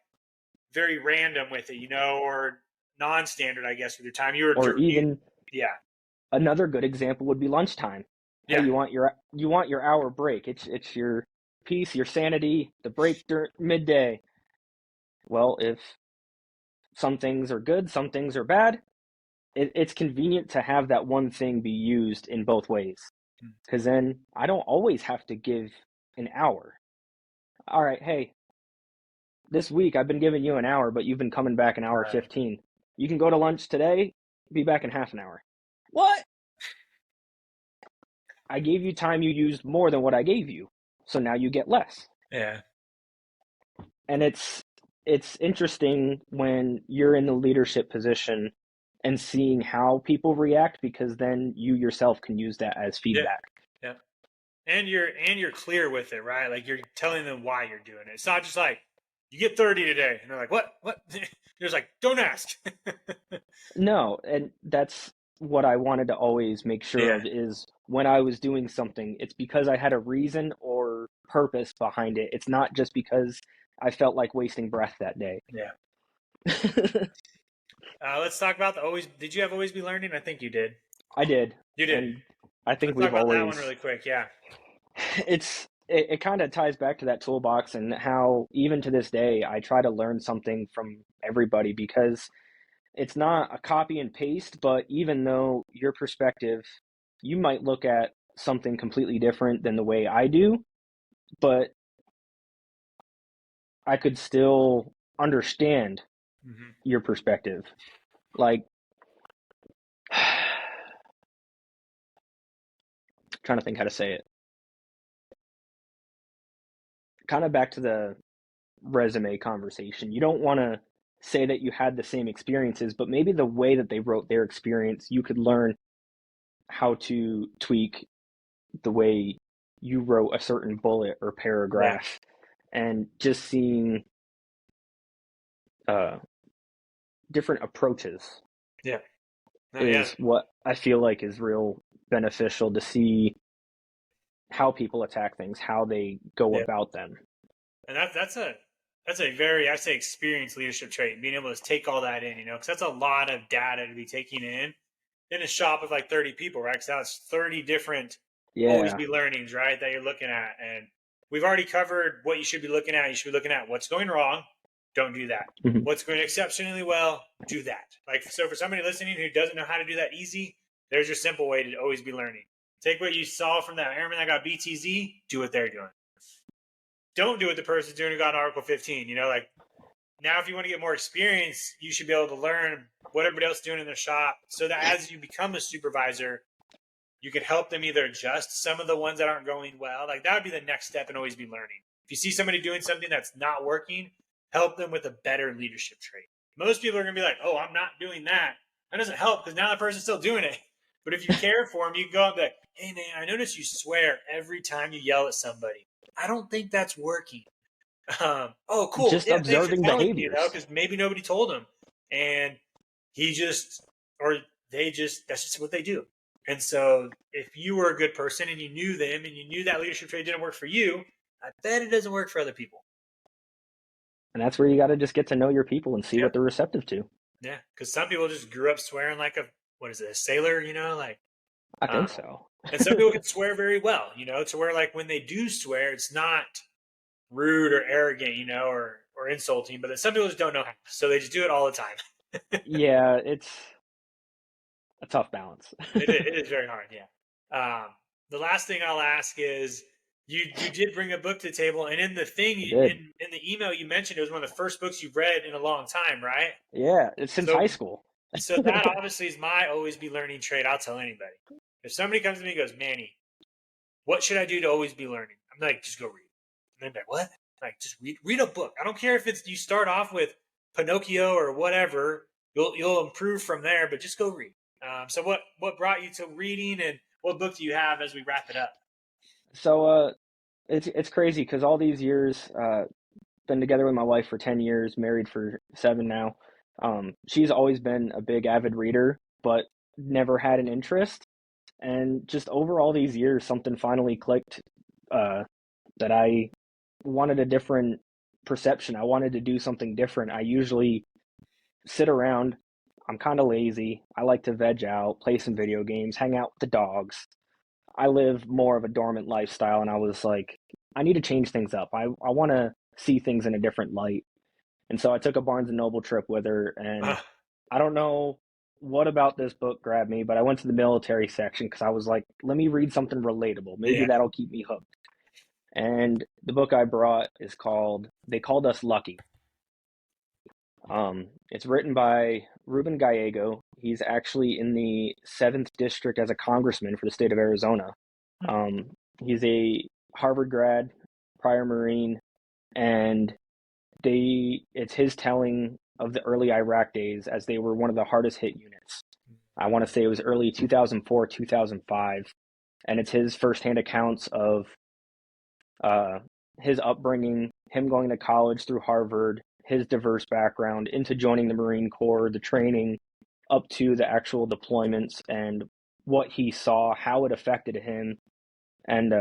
very random with it, or non-standard, I guess, with your time. Or even Yeah, another good example would be lunchtime. Hey, yeah, you want your hour break. It's your peace, your sanity, the break midday. Well, if some things are good, some things are bad, it's convenient to have that one thing be used in both ways. Because then I don't always have to give an hour. All right, hey, this week I've been giving you an hour, but you've been coming back an hour right. 15. You can go to lunch today, be back in half an hour. What? I gave you time, you used more than what I gave you. So now you get less. Yeah, And it's interesting when you're in the leadership position and seeing how people react, because then you yourself can use that as yeah, feedback. yeah. And you're clear with it, right? Like you're telling them why you're doing it. It's not just like you get 30 today, and they're like, "What? What?" You're just like, "Don't ask." No, and that's what I wanted to always make sure Yeah, of, is when I was doing something, it's because I had a reason or purpose behind it. It's not just because I felt like wasting breath that day. yeah. Let's talk about the always. Did you have always be learning? I think you did. I did. You did. And I think Let's talk we've about that one always, really quick. Yeah, it kind of ties back to that toolbox and how even to this day I try to learn something from everybody, because it's not a copy and paste, but even though your perspective, you might look at something completely different than the way I do, but I could still understand your perspective. Like, trying to think how to say it. Kind of back to the resume conversation. You don't want to say that you had the same experiences, but maybe the way that they wrote their experience, you could learn how to tweak the way you wrote a certain bullet or paragraph. And just seeing different approaches is what I feel like is real beneficial, to see how people attack things, how they go about them. And that's a very, I say, experienced leadership trait, being able to take all that in, because that's a lot of data to be taking in a shop of like 30 people, right? Because that's 30 different always be learnings, right, that you're looking at. And we've already covered what you should be looking at. You should be looking at what's going wrong. Don't do that. Mm-hmm. What's going exceptionally well, do that. Like, so for somebody listening who doesn't know how to do that easy, there's your simple way to always be learning. Take what you saw from that airman that got BTZ, do what they're doing. Don't do what the person's doing who got an Article 15. Like, now if you want to get more experience, you should be able to learn what everybody else is doing in their shop, so that as you become a supervisor, you can help them either adjust some of the ones that aren't going well. Like, that would be the next step and always be learning. If you see somebody doing something that's not working, help them with a better leadership trait. Most people are going to be like, oh, I'm not doing that. That doesn't help because now the person's still doing it. But if you care for them, you can go up and be like, hey, man, I notice you swear every time you yell at somebody. I don't think that's working. Oh, cool. Just observing behaviors. Because maybe nobody told him. And that's just what they do. And so if you were a good person and you knew them and you knew that leadership trait didn't work for you, I bet it doesn't work for other people. And that's where you got to just get to know your people and see what they're receptive to. Yeah, because some people just grew up swearing like a sailor, like. I think so. And some people can swear very well, to where, like, when they do swear, it's not rude or arrogant, or insulting, but then some people just don't know how, so they just do it all the time. Yeah, it's a tough balance. It is very hard, yeah. The last thing I'll ask is, you did bring a book to the table, and in the thing, in the email you mentioned, it was one of the first books you've read in a long time, right? Yeah, it's since high school. So that obviously is my always be learning trait. I'll tell anybody. If somebody comes to me and goes, Manny, what should I do to always be learning? I'm like, just go read. And they're like, what? I'm like, just read a book. I don't care if it's you start off with Pinocchio or whatever. You'll improve from there, but just go read. So what brought you to reading, and what book do you have as we wrap it up? So it's crazy because all these years, been together with my wife for 10 years, married for 7 now. She's always been a big avid reader, but never had an interest. And just over all these years, something finally clicked, that I wanted a different perception. I wanted to do something different. I usually sit around. I'm kind of lazy. I like to veg out, play some video games, hang out with the dogs. I live more of a dormant lifestyle, and I was like, I need to change things up. I want to see things in a different light. And so I took a Barnes & Noble trip with her, and I don't know what about this book grabbed me, but I went to the military section because I was like, let me read something relatable. Maybe that'll keep me hooked. And the book I brought is called They Called Us Lucky. It's written by Ruben Gallego. He's actually in the 7th district as a congressman for the state of Arizona. He's a Harvard grad, prior Marine, and it's his telling of the early Iraq days, as they were one of the hardest hit units. I want to say it was early 2004, 2005, and it's his firsthand accounts of his upbringing, him going to college through Harvard, his diverse background, into joining the Marine Corps, the training, up to the actual deployments, and what he saw, how it affected him, and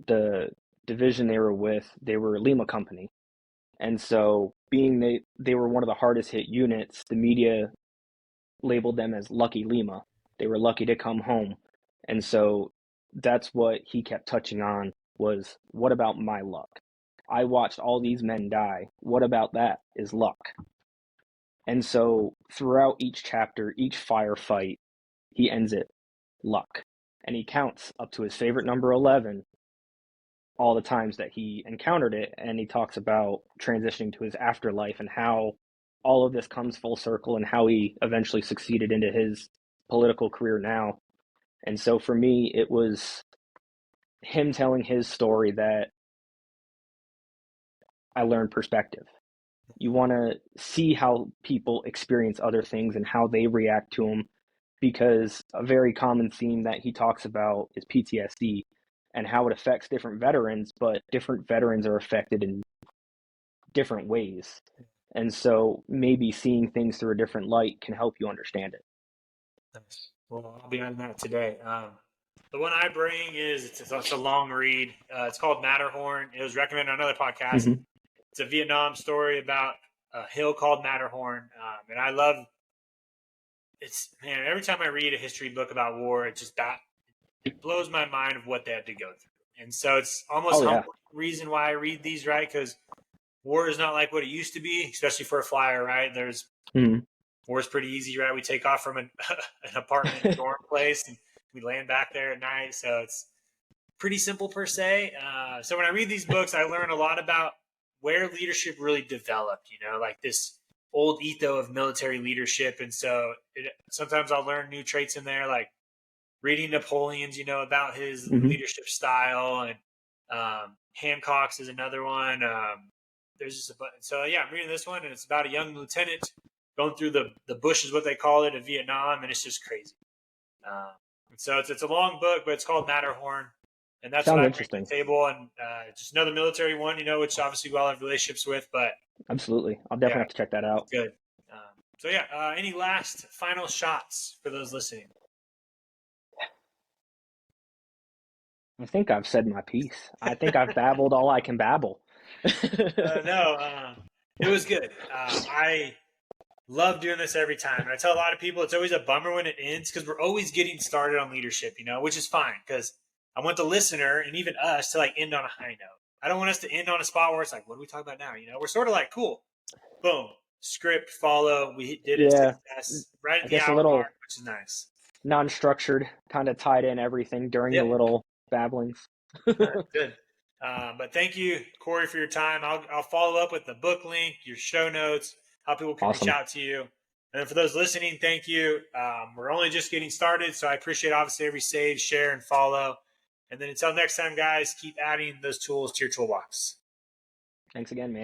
the division they were with, they were Lima Company. And so, being they were one of the hardest hit units, the media labeled them as Lucky Lima. They were lucky to come home. And so that's what he kept touching on, was, what about my luck? I watched all these men die. What about that is luck? And so throughout each chapter, each firefight, he ends it luck. And he counts up to his favorite number 11 all the times that he encountered it. And he talks about transitioning to his afterlife and how all of this comes full circle and how he eventually succeeded into his political career now. And so for me, it was him telling his story that I learned perspective. You want to see how people experience other things and how they react to them, because a very common theme that he talks about is PTSD and how it affects different veterans, but different veterans are affected in different ways. And so maybe seeing things through a different light can help you understand it. Nice. Well, I'll be on that today. The one I bring is it's a long read. It's called Matterhorn. It was recommended on another podcast. Mm-hmm. It's a Vietnam story about a hill called Matterhorn, and I love it's. Man, every time I read a history book about war, it blows my mind of what they had to go through. And so it's almost humbling reason why I read these, right? Because war is not like what it used to be, especially for a flyer, right? War is pretty easy, right? We take off from an apartment dorm place and we land back there at night. So it's pretty simple per se. So when I read these books, I learn a lot about where leadership really developed, like this old ethos of military leadership. And so sometimes I'll learn new traits in there, like reading Napoleon's, about his leadership style, and Hancock's is another one. There's just a button. So yeah, I'm reading this one, and it's about a young lieutenant going through the bush is what they call it in Vietnam, and it's just crazy. And so it's a long book, but it's called Matterhorn, and that's Sounds what I bring interesting. to the table. And just another military one, which obviously we all have relationships with, but Absolutely, I'll definitely have to check that out. Good. So yeah, any last final shots for those listening? I think I've said my piece. I think I've babbled all I can babble. No, it was good. I love doing this every time. And I tell a lot of people it's always a bummer when it ends because we're always getting started on leadership, which is fine because I want the listener and even us to end on a high note. I don't want us to end on a spot where it's like, what do we talk about now? We're sort of like, cool, boom, script, follow. We did it. Success, right at the hour mark, which is nice. Non-structured, kind of tied in everything during the little babblings. Good. But thank you, Kory, for your time. I'll follow up with the book link, your show notes, how people can reach out to you. And then for those listening, thank you. We're only just getting started, so I appreciate obviously every save, share, and follow. And then until next time, guys, keep adding those tools to your toolbox. Thanks again, man.